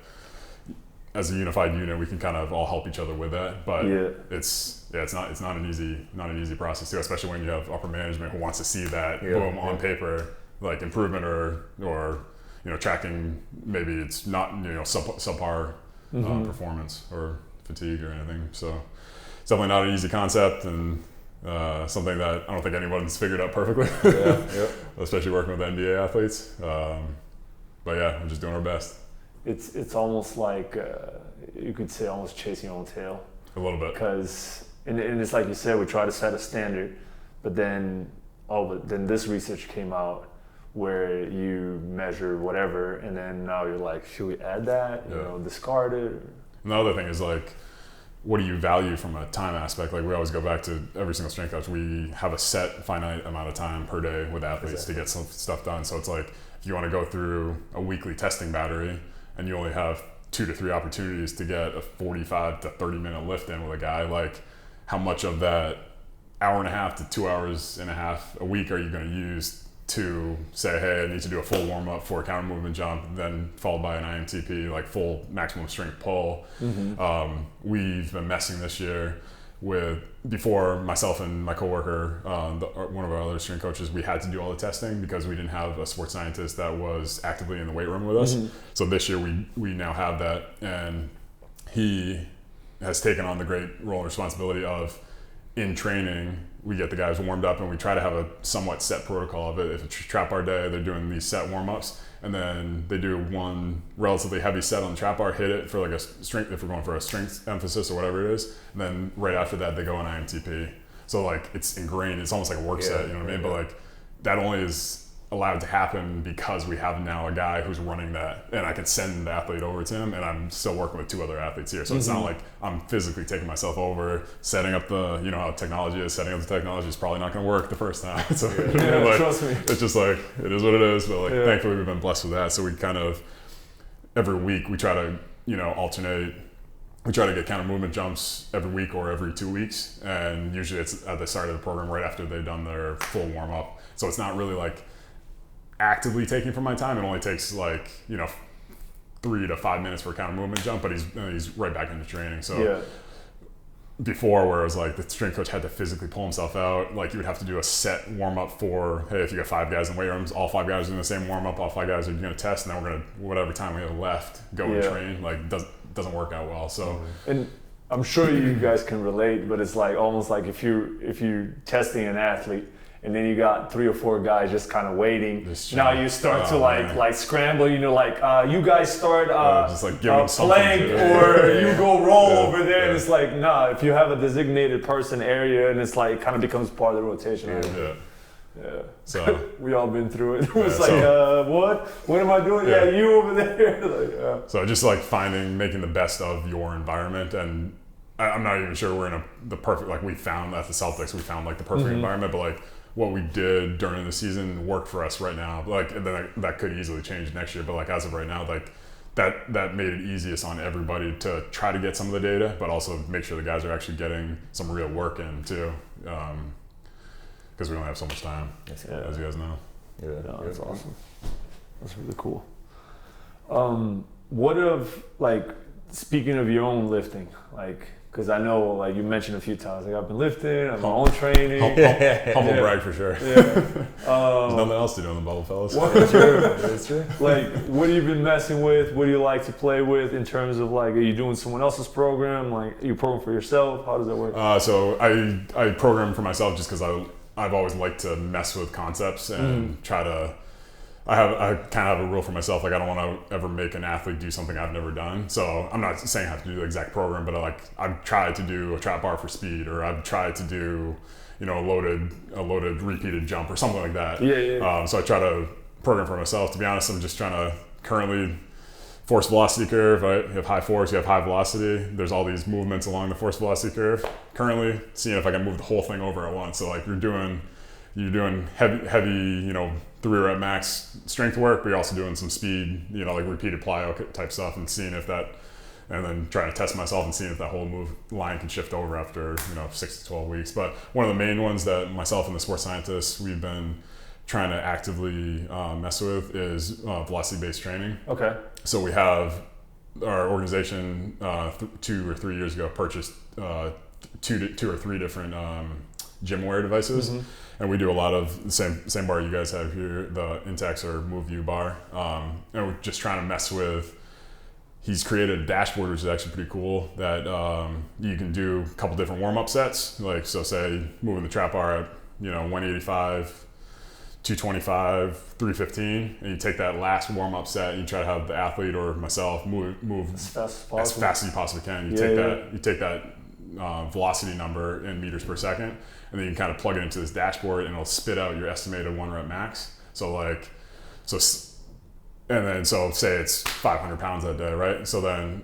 as a unified unit, we can kind of all help each other with that. But it's not an easy process too, especially when you have upper management who wants to see that boom on paper, like improvement or you know, tracking, maybe it's not, you know, subpar performance or fatigue or anything. So it's definitely not an easy concept, and something that I don't think anyone's figured out perfectly, especially working with NBA athletes. But yeah, we're just doing our best. It's almost like you could say almost chasing your own tail. A little bit. Because and it's like you said, we try to set a standard, but then then this research came out where you measure whatever, and then now you're like, should we add that? You know, discard it? And the other thing is like, what do you value from a time aspect? Like we always go back to every single strength coach. We have a set finite amount of time per day with athletes to get some stuff done. So it's like, if you want to go through a weekly testing battery and you only have 2 to 3 opportunities to get a 45 to 30 minute lift in with a guy, like how much of that hour and a half to 2 hours and a half a week are you going to use to say, hey, I need to do a full warm up for a counter movement jump, then followed by an IMTP, like full maximum strength pull. We've been messing this year with, before myself and my coworker, one of our other strength coaches, we had to do all the testing because we didn't have a sports scientist that was actively in the weight room with us. So this year we now have that, and he has taken on the great role and responsibility of, in training, we get the guys warmed up and we try to have a somewhat set protocol of it. If it's trap bar day, they're doing these set warm-ups, and then they do one relatively heavy set on the trap bar, hit it for like a strength, if we're going for a strength emphasis or whatever it is, and then right after that they go on IMTP. So like it's ingrained, it's almost like a work set, you know what I mean? But like that only is allowed to happen because we have now a guy who's running that, and I can send the athlete over to him, and I'm still working with 2 other athletes here. So it's not like I'm physically taking myself over, setting up the, you know how technology is, setting up the technology is probably not going to work the first time. So like, trust me. It's just like, it is what it is, but like thankfully we've been blessed with that. So we kind of, every week we try to, you know, alternate. We try to get counter movement jumps every week or every 2 weeks, and usually it's at the start of the program right after they've done their full warm up. So it's not really like actively taking from my time. It only takes like, you know, 3 to 5 minutes for a counter movement jump, but he's right back into training. So before, where it was like the strength coach had to physically pull himself out, like you would have to do a set warm up for, hey, if you got 5 guys in weight rooms, all 5 guys are doing the same warm up, all 5 guys are going to test, and then we're going to, whatever time we have left, go and train. Like doesn't work out well. So and I'm sure you guys can relate, but it's like almost like if you're testing an athlete and then you got 3 or 4 guys just kind of waiting. Now you start to like scramble, you know, like you guys start just like give them plank or you go roll over there, and it's like, nah, if you have a designated person area, and it's like kind of becomes part of the rotation. So we all been through it. It was what am I doing? You over there. Like, So just like making the best of your environment, and I'm not even sure we're in the perfect, like we found at the Celtics, we found like the perfect environment, but like what we did during the season worked for us right now. Like, and then that could easily change next year, but like as of right now, like that made it easiest on everybody to try to get some of the data, but also make sure the guys are actually getting some real work in too. because we only have so much time, Yes, Yeah. as you guys know. yeah, No, yeah. that's awesome. That's really cool. What of like speaking of your own lifting, like because I know like you mentioned a few times, like I've been lifting, I'm my own training. Humble brag for sure. Yeah. There's nothing else to do in the bubble, fellas. That's true. That's true. Like, what have you been messing with? What do you like to play with in terms of like, are you doing someone else's program? Like, are you programming for yourself? How does that work? So I program for myself just because I've always liked to mess with concepts and try to. I kind of have a rule for myself. Like I don't want to ever make an athlete do something I've never done. So I'm not saying I have to do the exact program, but I've tried to do a trap bar for speed, or I've tried to do, you know, a loaded repeated jump or something like that. Yeah. So I try to program for myself. To be honest, I'm just trying to currently force velocity curve. Right? You have high force, you have high velocity. There's all these movements along the force velocity curve. Currently, seeing if I can move the whole thing over at once. So like you're doing heavy, you know, 3 rep max strength work, but you're also doing some speed, you know, like repeated plyo type stuff, and seeing if that, and then trying to test myself and seeing if that whole move line can shift over after, you know, 6 to 12 weeks. But one of the main ones that myself and the sports scientists we've been trying to actively mess with is velocity-based training. Okay. So we have our organization 2 or 3 years ago purchased 2 or 3 different gym wear devices. And we do a lot of the same bar you guys have here, the Intex or MoveView bar. And we're just trying to mess with, he's created a dashboard, which is actually pretty cool, that you can do a couple different warm-up sets. Like, so say moving the trap bar at, you know, 185, 225, 315, and you take that last warm-up set and you try to have the athlete or myself move As fast as possible. as fast as you possibly can. You take that velocity number in meters per second, and then you can kind of plug it into this dashboard, and it'll spit out your estimated 1 rep max. So say it's 500 pounds that day, right? So then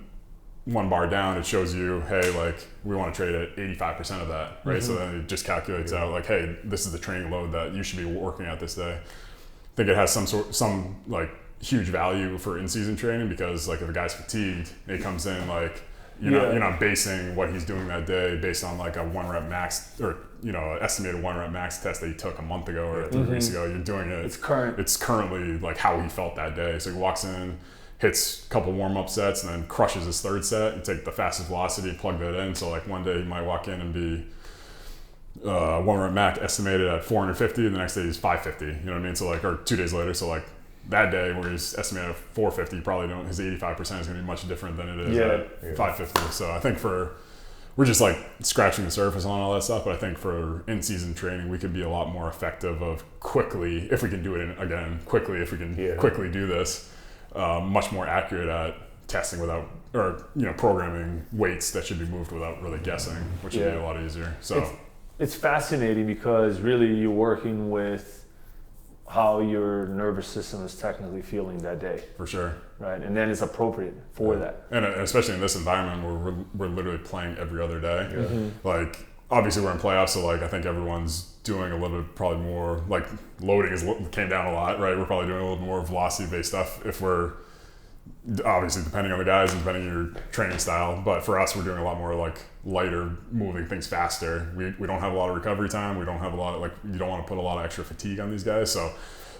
1 bar down, it shows you, hey, like we want to trade at 85% of that, right? So then it just calculates out like, hey, this is the training load that you should be working at this day. I think it has some like huge value for in-season training, because like if a guy's fatigued, he comes in like, you're not basing what he's doing that day based on like a 1 rep max, or, you know, estimated 1 rep max test that he took a month ago or 3 weeks ago. You're doing it. It's current. It's currently like how he felt that day. So he walks in, hits a couple warm up sets, and then crushes his 3rd set. You take the fastest velocity, plug that in. So like one day he might walk in and be 1 rep max estimated at 450, and the next day he's 550. You know what I mean? So like, or 2 days later. So like that day where he's estimated at 450, probably his 85% is going to be much different than it is at 550. So I think we're just like scratching the surface on all that stuff, but I think for in-season training, we could be a lot more effective of quickly, if we can do it if we can quickly do this, much more accurate at testing without, or, you know, programming weights that should be moved without really guessing, which would be a lot easier. So it's fascinating because really you're working with how your nervous system is technically feeling that day. For sure. Right, and then it's appropriate for that. And especially in this environment where we're literally playing every other day. Like, obviously we're in playoffs, so like I think everyone's doing a little bit probably more, like loading came down a lot, right? We're probably doing a little more velocity-based stuff if we're, obviously depending on the guys and depending on your training style, but for us we're doing a lot more like lighter, moving things faster. We don't have a lot of recovery time. We don't have a lot of, like, you don't want to put a lot of extra fatigue on these guys. So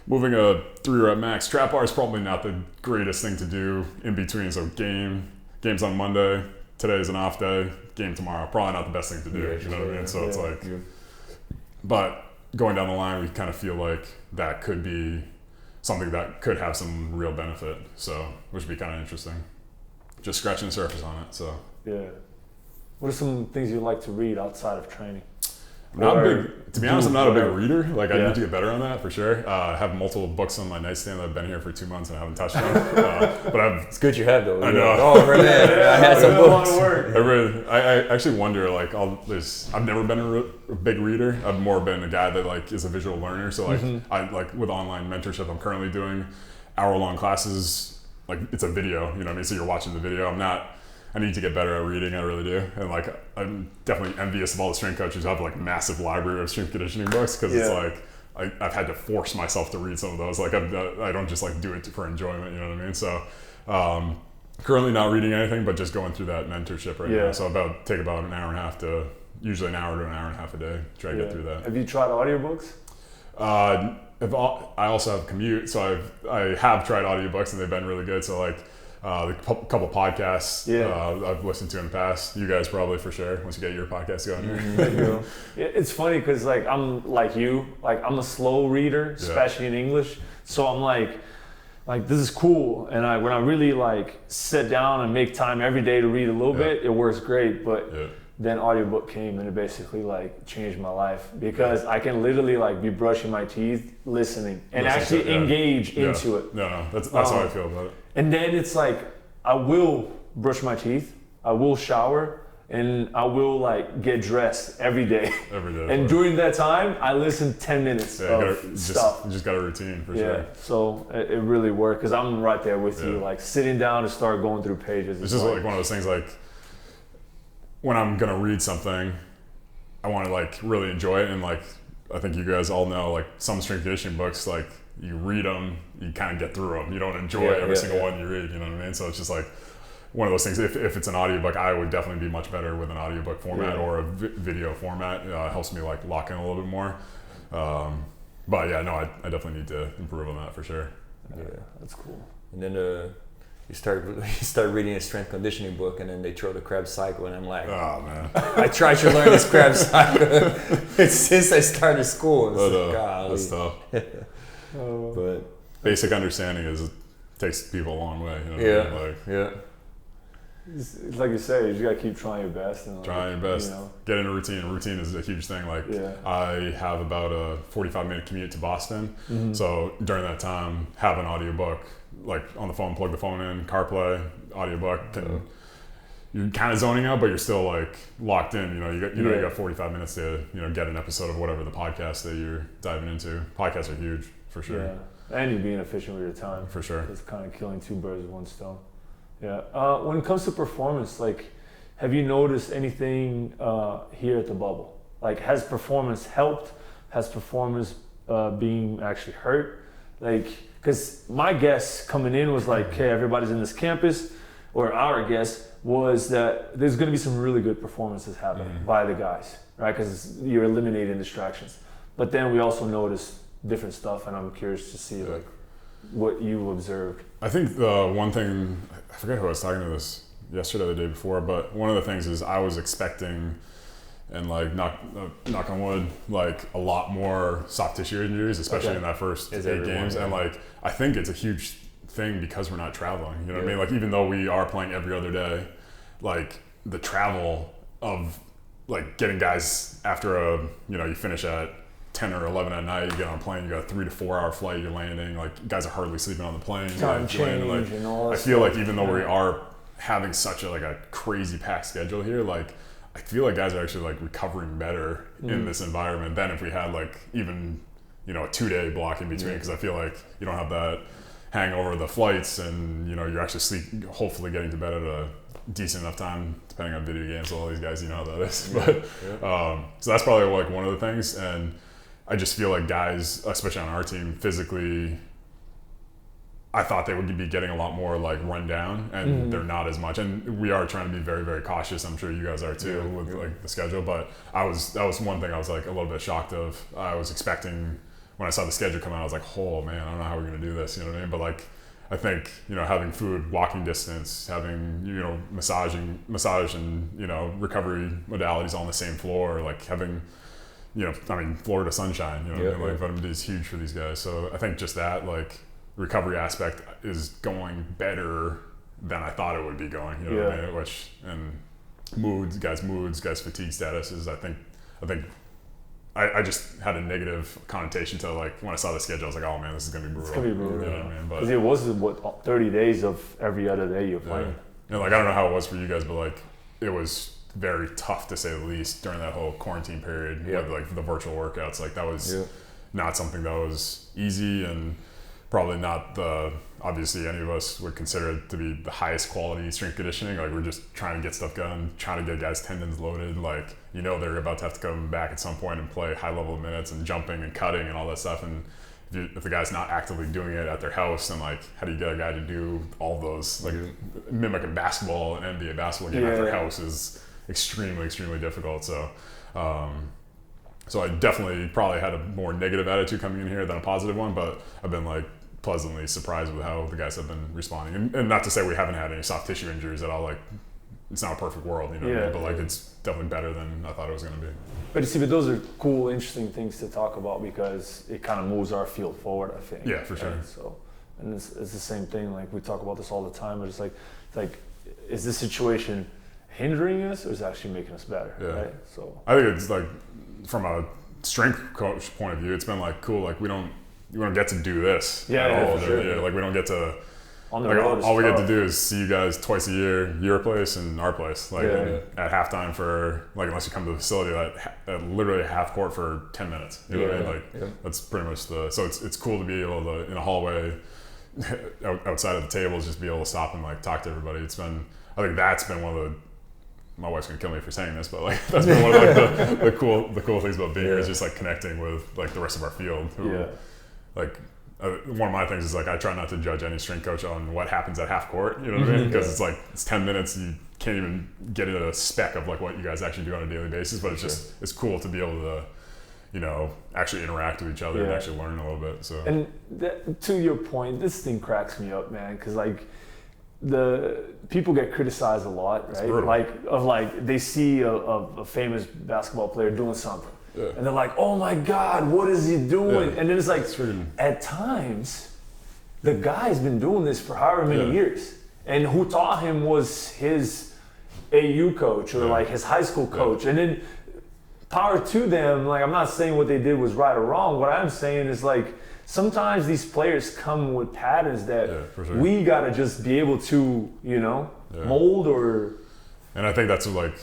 moving a 3 rep max trap bar is probably not the greatest thing to do in between. So game's on Monday, today's an off day, game tomorrow, probably not the best thing to do. You know what I mean? So it's like, but going down the line, we kind of feel like that could be something that could have some real benefit. So, which would be kind of interesting. Just scratching the surface on it. So what are some things you like to read outside of training? To be honest, I'm not a big reader. Like, I need to get better on that for sure. I have multiple books on my nightstand that have been here for 2 months and I haven't touched them. But It's good you have those. I know. Oh man, I had some books. I actually wonder, like, I've never been a big reader. I've more been a guy that like is a visual learner. So like, I like with online mentorship, I'm currently doing hour-long classes. Like, it's a video, you know what I mean? So you're watching the video. I need to get better at reading, I really do. And like, I'm definitely envious of all the strength coaches who have like massive library of strength conditioning books, because it's like, I've had to force myself to read some of those. Like, I don't just like do it for enjoyment, you know what I mean? So currently not reading anything, but just going through that mentorship right now. So take about an hour and a half to usually an hour to an hour and a half a day. Try to get through that. Have you tried audiobooks? I also have commute, so I have tried audiobooks and they've been really good. So like the couple podcasts I've listened to in the past. You guys probably for sure once you get your podcast going here. It's funny because like I'm like you, like I'm a slow reader, especially in English. So I'm like this is cool, and when I really like sit down and make time every day to read a little bit, it works great. But then audiobook came and it basically like changed my life because I can literally like be brushing my teeth, listening, and actually engage into it. No, that's how I feel about it. And then it's like I will brush my teeth, I will shower, and I will like get dressed every day. And during that time, I listen 10 minutes of stuff. You just got a routine for sure. So it really worked because I'm right there with you, like sitting down to start going through pages. It's just like one of those things like when I'm gonna read something, I want to like really enjoy it, and like I think you guys all know, like some strength conditioning books, like you read them, you kind of get through them. You don't enjoy every single one you read. You know what I mean? So it's just like one of those things. If it's an audiobook, I would definitely be much better with an audiobook format or a video format. It helps me like lock in a little bit more. But yeah, no, I definitely need to improve on that for sure. Yeah, that's cool. And then you start reading a strength conditioning book, and then they throw the crab cycle, and I'm like, oh man, I tried to learn this crab cycle since I started school. That's tough. But basic understanding takes people a long way. You know It's like you say, you just gotta keep trying your best. And trying your best. Get in a routine. Routine is a huge thing. Like I have about a 45-minute commute to Boston. So during that time, have an audiobook, like on the phone, plug the phone in, CarPlay, audiobook, and you're kind of zoning out, but you're still like locked in. You got 45 minutes to get an episode of whatever the podcast that you're diving into. Podcasts are huge for sure. Yeah, and you're being efficient with your time. For sure. It's kind of killing two birds with one stone. Yeah. When it comes to performance, like, have you noticed anything here at the bubble? Like, has performance helped? Has performance being actually hurt? Like, because my guess coming in was like, okay, everybody's in this campus, or our guess was that there's going to be some really good performances happening by the guys, right? Because you're eliminating distractions. But then we also noticed different stuff, and I'm curious to see like what you observed. I think the one thing, I forget who I was talking to this yesterday or the day before, but one of the things is I was expecting, and like knock on wood, like a lot more soft tissue injuries, especially in that first 8 games. And like I think it's a huge thing because we're not traveling. You know what I mean? Like even though we are playing every other day, like the travel of like getting guys after you finish at 10 or 11 at night, you get on a plane, you got a 3 to 4 hour flight, you're landing, like guys are hardly sleeping on the plane. Time change and all that I feel like even though we are having such a crazy packed schedule here, like I feel like guys are actually like recovering better in this environment than if we had like even a 2-day block in between, because I feel like you don't have that hangover of the flights, and you're actually hopefully getting to bed at a decent enough time, depending on video games. All these guys, how that is. But so that's probably like one of the things. And I just feel like guys, especially on our team, physically, I thought they would be getting a lot more like run down, and they're not as much. And we are trying to be very, very cautious. I'm sure you guys are too with like the schedule. But that was one thing I was like a little bit shocked of. I was expecting, when I saw the schedule come out, I was like, oh man, I don't know how we're gonna do this. You know what I mean? But like, I think having food, walking distance, having massage and recovery modalities on the same floor, like having Florida sunshine. Like vitamin D is huge for these guys. So I think just that like recovery aspect is going better than I thought it would be going. You know what I mean? Which and moods, guys' fatigue statuses. I just had a negative connotation to like when I saw the schedule. I was like, oh man, this is gonna be brutal. It's gonna be brutal. You know what I mean? Because it was 30 days of every other day you're playing. Like I don't know how it was for you guys, but like it was very tough to say the least during that whole quarantine period with like the virtual workouts. Like that was not something that was easy, and probably not obviously any of us would consider it to be the highest quality strength conditioning. Like we're just trying to get stuff done, trying to get guys' tendons loaded. Like they're about to have to come back at some point and play high level minutes and jumping and cutting and all that stuff. And if the guy's not actively doing it at their house, then like how do you get a guy to do all those? Like mimicking basketball and NBA basketball game at their house is extremely difficult. So so I definitely probably had a more negative attitude coming in here than a positive one, but I've been like pleasantly surprised with how the guys have been responding. And not to say we haven't had any soft tissue injuries at all. Like, it's not a perfect world, you know what I mean? But like, it's definitely better than I thought it was going to be. But you see, but those are cool, interesting things to talk about because it kind of moves our field forward, I think. Yeah, for sure. Right? So, and it's the same thing. Like we talk about this all the time. But it's like, is this situation hindering us or is it actually making us better? Yeah. Right. So I think it's like from a strength coach point of view, it's been like cool. Like we don't get to do this. Yeah, at all. for sure. Yeah, like we don't get to. on the Like road, all we get tough. to do is see you guys twice a year, your place and our place. Like at halftime for like unless you come to the facility, at literally half court for 10 minutes. You know what I mean? Like that's pretty much so it's cool to be able to in a hallway outside of the tables just be able to stop and like talk to everybody. I think that's been one of the. My wife's gonna kill me for saying this, but like that's been one of like the cool things about being here is just like connecting with like the rest of our field. Like one of my things is like I try not to judge any strength coach on what happens at half court. You know what I mean? Because it's like it's 10 minutes, you can't even get into a speck of like what you guys actually do on a daily basis. But it's just it's cool to be able to, you know, actually interact with each other and actually learn a little bit. So and to your point, this thing cracks me up, man, because like the people get criticized a lot, right? Like they see a famous basketball player doing something. And they're like, oh my God, what is he doing? And then it's like, at times, the guy's been doing this for however many years. And who taught him was his AU coach or like his high school coach. And then power to them, like I'm not saying what they did was right or wrong. What I'm saying is like, sometimes these players come with patterns that we gotta just be able to, you know, mold or. And I think that's like,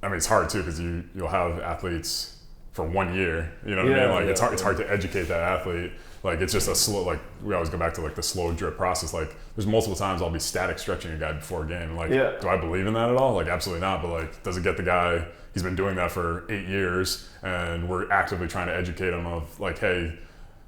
I mean, it's hard too because you'll have athletes for 1 year, you know what I mean? Like it's hard to educate that athlete. Like it's just a slow, like we always go back to like the slow drip process. Like there's multiple times I'll be static stretching a guy before a game. Like, do I believe in that at all? Like absolutely not. But like, does it get the guy? He's been doing that for 8 years, and we're actively trying to educate him of like, hey,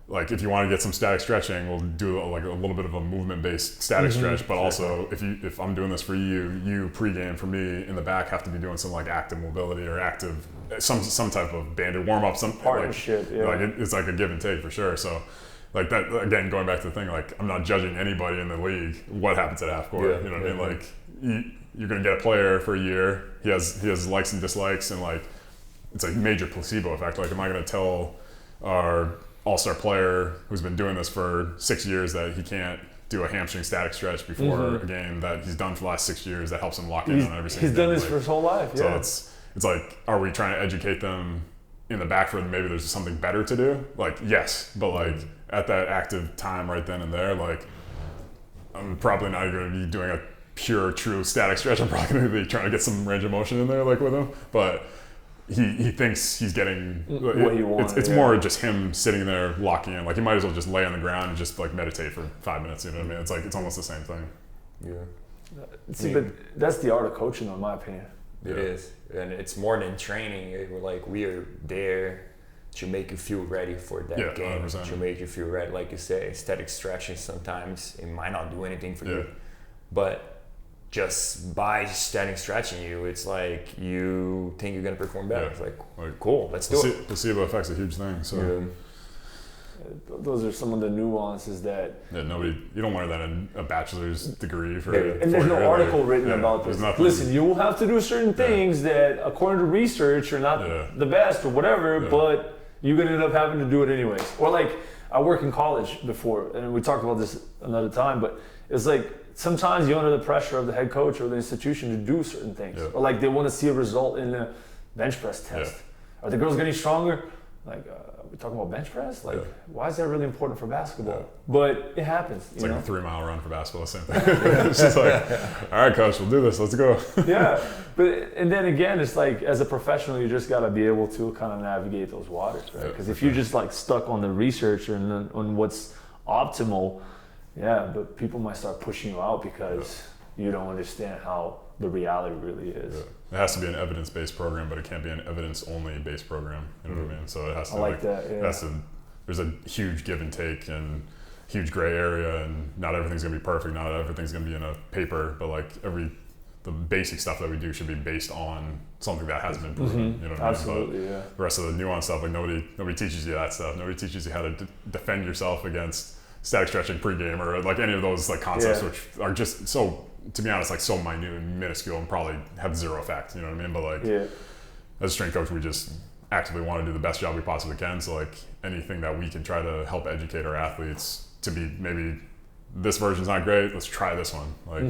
like if you want to get some static stretching, we'll do like a little bit of a movement-based static stretch. But also, if I'm doing this for you pregame for me in the back have to be doing some like active mobility or active some type of banded warm up, some partnership. Like it's like a give and take for sure. So like that again, going back to the thing, like I'm not judging anybody in the league what happens at half court. You know what I mean? Like you're gonna get a player for a year. He has likes and dislikes, and like it's a major placebo effect. Like, am I gonna tell our all-star player who's been doing this for 6 years that he can't do a hamstring static stretch before a game that he's done for the last 6 years that helps him lock in on every single He's done game? this for his whole life. So it's like, are we trying to educate them in the back for maybe there's something better to do? Like, yes, but like at that active time right then and there, like I'm probably not going to be doing a pure, true static stretch. I'm probably going to be trying to get some range of motion in there, like with him, but he thinks he's getting what he wants. It's more just him sitting there locking in. Like he might as well just lay on the ground and just like meditate for 5 minutes. You know what I mean? It's like it's almost the same thing. Yeah. See, but that's the art of coaching, in my opinion. It is, and it's more than training. We are there to make you feel ready for that game, 100%. to make you feel ready. Like you say, static stretching sometimes it might not do anything for you, but just by static stretching you, it's like you think you're gonna perform better. It's like cool, let's do it. Placebo effect's a huge thing. So those are some of the nuances that you don't learn that in a bachelor's degree for. And there's no article written about this. Listen, you will have to do certain things that, according to research, are not the best or whatever, but you're gonna end up having to do it anyways. Or like I work in college before, and we talked about this another time, but it's like sometimes you're under the pressure of the head coach or the institution to do certain things, or like they want to see a result in the bench press test. Are the girls getting stronger? Like we're talking about bench press. Like why is that really important for basketball? But it happens. It's like a 3 mile run for basketball. Same thing. It's just like, all right, coach, we'll do this. Let's go. And then again, it's like as a professional, you just got to be able to kind of navigate those waters, right? Because if you're just like stuck on the research or on what's optimal. But people might start pushing you out because you don't understand how the reality really is. It has to be an evidence-based program, but it can't be an evidence-only based program. You know what I mean? So it has to. I like that. It has to. There's a huge give and take and huge gray area, and not everything's gonna be perfect. Not everything's gonna be in a paper, but like the basic stuff that we do should be based on something that has been proven. You know what I mean? Absolutely, yeah. The rest of the nuance stuff, like nobody teaches you that stuff. Nobody teaches you how to defend yourself against static stretching pregame or like any of those like concepts, which are just so, to be honest, like so minute and minuscule and probably have zero effect. You know what I mean? But like as a strength coach, we just actively want to do the best job we possibly can. So like anything that we can try to help educate our athletes to be, maybe this version's not great, let's try this one. Like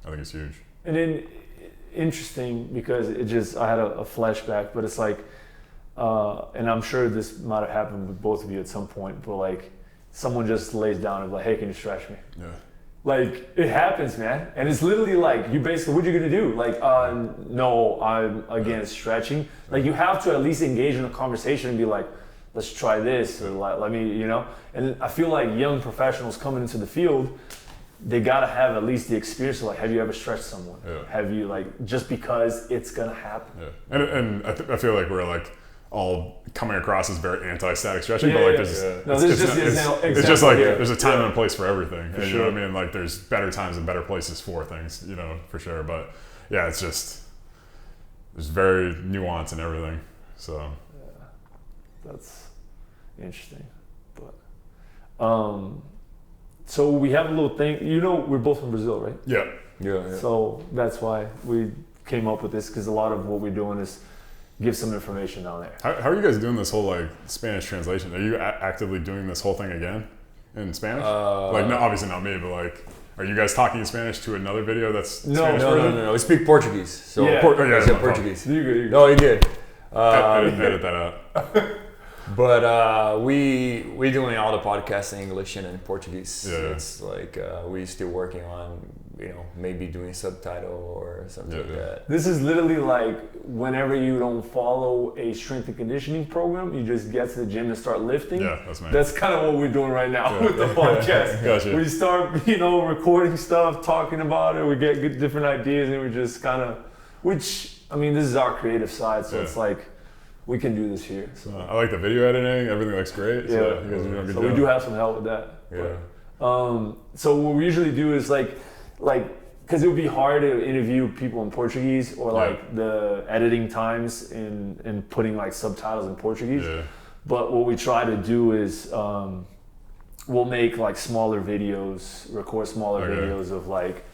I think it's huge. And then interesting because I had a flashback, but it's like, and I'm sure this might have happened with both of you at some point, but like someone just lays down and like, hey, can you stretch me? Yeah. Like it happens, man. And it's literally like, you basically, what are you gonna do? Like, no, I'm against stretching. Like you have to at least engage in a conversation and be like, let's try this, or like, let me, and I feel like young professionals coming into the field, they gotta have at least the experience of like, have you ever stretched someone? Yeah. Have you like, just because it's gonna happen. Yeah. And I feel like we're like all coming across as very anti-static stretching, but like it's just like there's a time and a place for everything. And, you know what I mean? Like there's better times and better places for things, for sure. But yeah, it's just, there's very nuance in everything. So yeah, that's interesting. But so we have a little thing, we're both from Brazil, right? Yeah. So that's why we came up with this, because a lot of what we're doing is give some information down there. How are you guys doing this whole like Spanish translation? Are you actively doing this whole thing again in Spanish? Like, no, obviously not me, but like, are you guys talking in Spanish to another video that's Spanish? No. We speak Portuguese. So Portuguese. You're good. No, you're good. Edit that out. But we doing all the podcasts in English and in Portuguese. Yeah. It's like we still working on maybe doing subtitle or something like that. This is literally like whenever you don't follow a strength and conditioning program, you just get to the gym and start lifting. Yeah, that's me. That's kind of what we're doing right now with the podcast. Gotcha. We start, recording stuff, talking about it. We get good, different ideas, and we just kind of, this is our creative side, so it's like, we can do this here. So I like the video editing. Everything looks great. Yeah. So you guys are doing a good so job. we do have some help with that. Yeah. But, so what we usually do is like, because it would be hard to interview people in Portuguese or like the editing times and putting like subtitles in Portuguese. Yeah. But what we try to do is we'll make like smaller videos, record smaller videos of like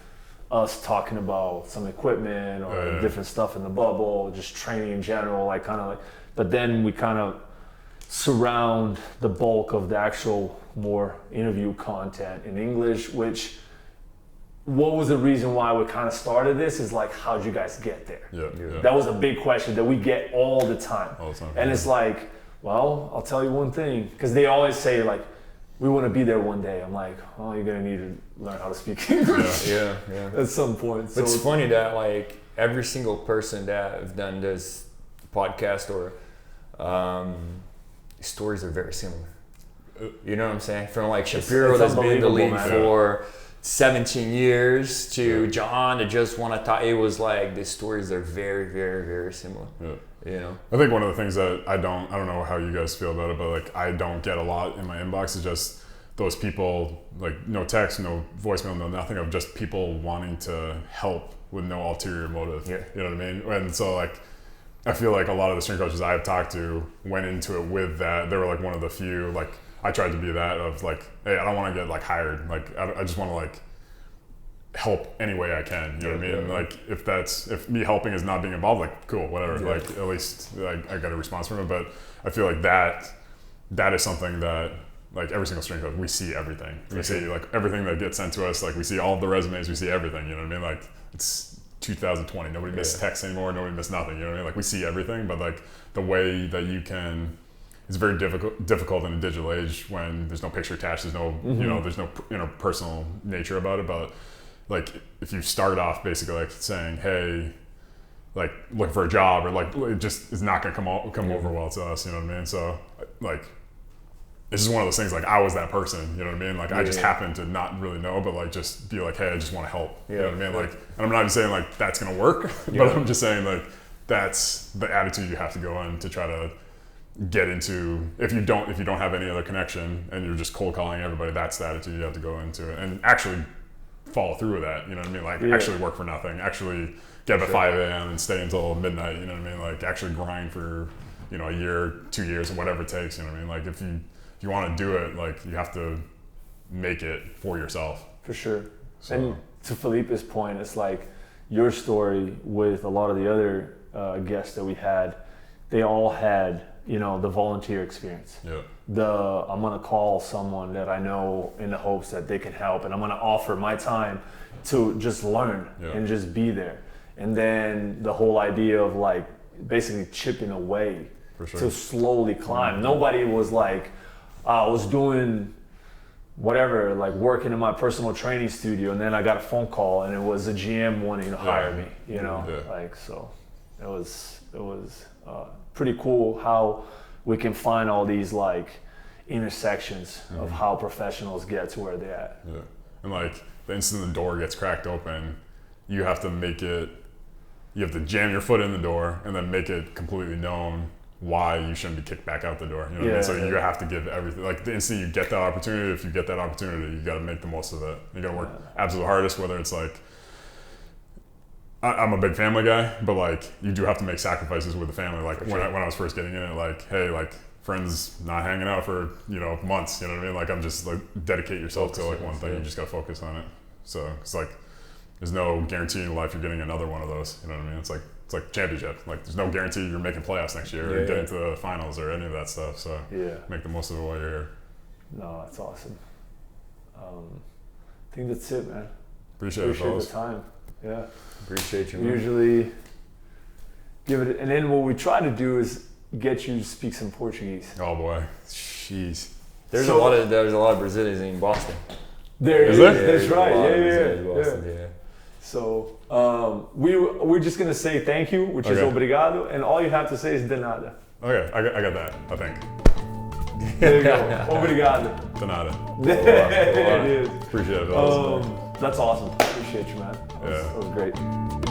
us talking about some equipment or different stuff in the bubble, just training in general, like kind of like, but then we kind of surround the bulk of the actual more interview content in English, which what was the reason why we kind of started this is like, how'd you guys get there? Yeah. That was a big question that we get all the time. And it's like, well, I'll tell you one thing, because they always say like, we want to be there one day. I'm like, oh, you're going to need to learn how to speak English Yeah. at some point. So it's funny that like every single person that have done this podcast or stories are very similar. You know what I'm saying? From like Shapiro that's been in the league for 17 years to John that just want to talk. It was like the stories are very, very, very similar. Yeah. I think one of the things that I don't know how you guys feel about it, but like I don't get a lot in my inbox is just those people, like no text, no voicemail, no nothing, of just people wanting to help with no ulterior motive. Yeah. You know what I mean? And so like, I feel like a lot of the strength coaches I've talked to went into it with that. They were like one of the few, like I tried to be that of like, hey, I don't want to get like hired. Like I just want to like help any way I can. You know what I mean? Like if me helping is not being involved, like cool, whatever. Like at least like I got a response from it. But I feel like that is something that like every single strength coach, we see everything. We see like everything that gets sent to us. Like we see all of the resumes, we see everything. You know what I mean? Like it's 2020. Nobody missed text anymore. Nobody missed nothing. You know what I mean? Like we see everything, but like the way that you can, it's very difficult in a digital age when there's no picture attached. There's no, there's no interpersonal nature about it. But like if you start off basically like saying, hey, like looking for a job, or like it just is not gonna come over well to us. You know what I mean? So like this is one of those things, like I was that person, you know what I mean? Like I just happened to not really know, but like just be like, hey, I just want to help. You know what I mean? Like, and I'm not even saying like that's gonna work, but I'm just saying like that's the attitude you have to go in to try to get into. If you don't have any other connection and you're just cold calling everybody, that's the attitude you have to go into it. And actually follow through with that. You know what I mean? Like Yeah. actually work for nothing. Actually get up at 5 a.m. and stay until midnight. You know what I mean? Like actually grind for, you know, a year, 2 years, whatever it takes. You know what I mean? Like if you want to do it, like you have to make it for yourself. For sure. So, And to Felipe's point, it's like your story with a lot of the other guests that we had, they all had, you know, the volunteer experience. yeah. I'm gonna call someone that I know in the hopes that they can help, and I'm gonna offer my time to just learn Yeah. and just be there. And then the whole idea of like basically chipping away For sure. to slowly climb. Nobody was like, I was doing whatever, like working in my personal training studio, and then I got a phone call and it was a GM wanting to hire me, you know, Yeah. like, so it was pretty cool how we can find all these like intersections of how professionals get to where they're at. Yeah. And like the instant the door gets cracked open, you have to jam your foot in the door and then make it completely known why you shouldn't be kicked back out the door. You know what I mean? So you have to give everything. Like the instant you get that opportunity, if you get that opportunity, you got to make the most of it. You got to work absolute hardest, whether it's like, I'm a big family guy, but like you do have to make sacrifices with the family. Like when I was first getting in it, like, hey, like friends not hanging out for, you know, months, you know what I mean? Like I'm just like dedicate yourself to like one thing. You just got to focus on it. So it's like, there's no guarantee in life you're getting another one of those. You know what I mean? It's like championship. Like there's no guarantee you're making playoffs next year or getting to the finals or any of that stuff. So make the most of it while you're here. No, that's awesome. I think that's it, man. Appreciate it, fellas. the time. Yeah. Appreciate you. We Man. usually give it, and then what we try to do is get you to speak some Portuguese. Oh boy, jeez. There's a lot of Brazilians in Boston. There Is is. there? That's There's a lot of right. Brazilians in Yeah. Boston, yeah. So we're just gonna say thank you, which is Okay. obrigado, and all you have to say is de nada. Okay, I got that. I think. There you go. Obrigado. De nada. There it is. Appreciate it, fellas. That's awesome. Appreciate you, man. That was great.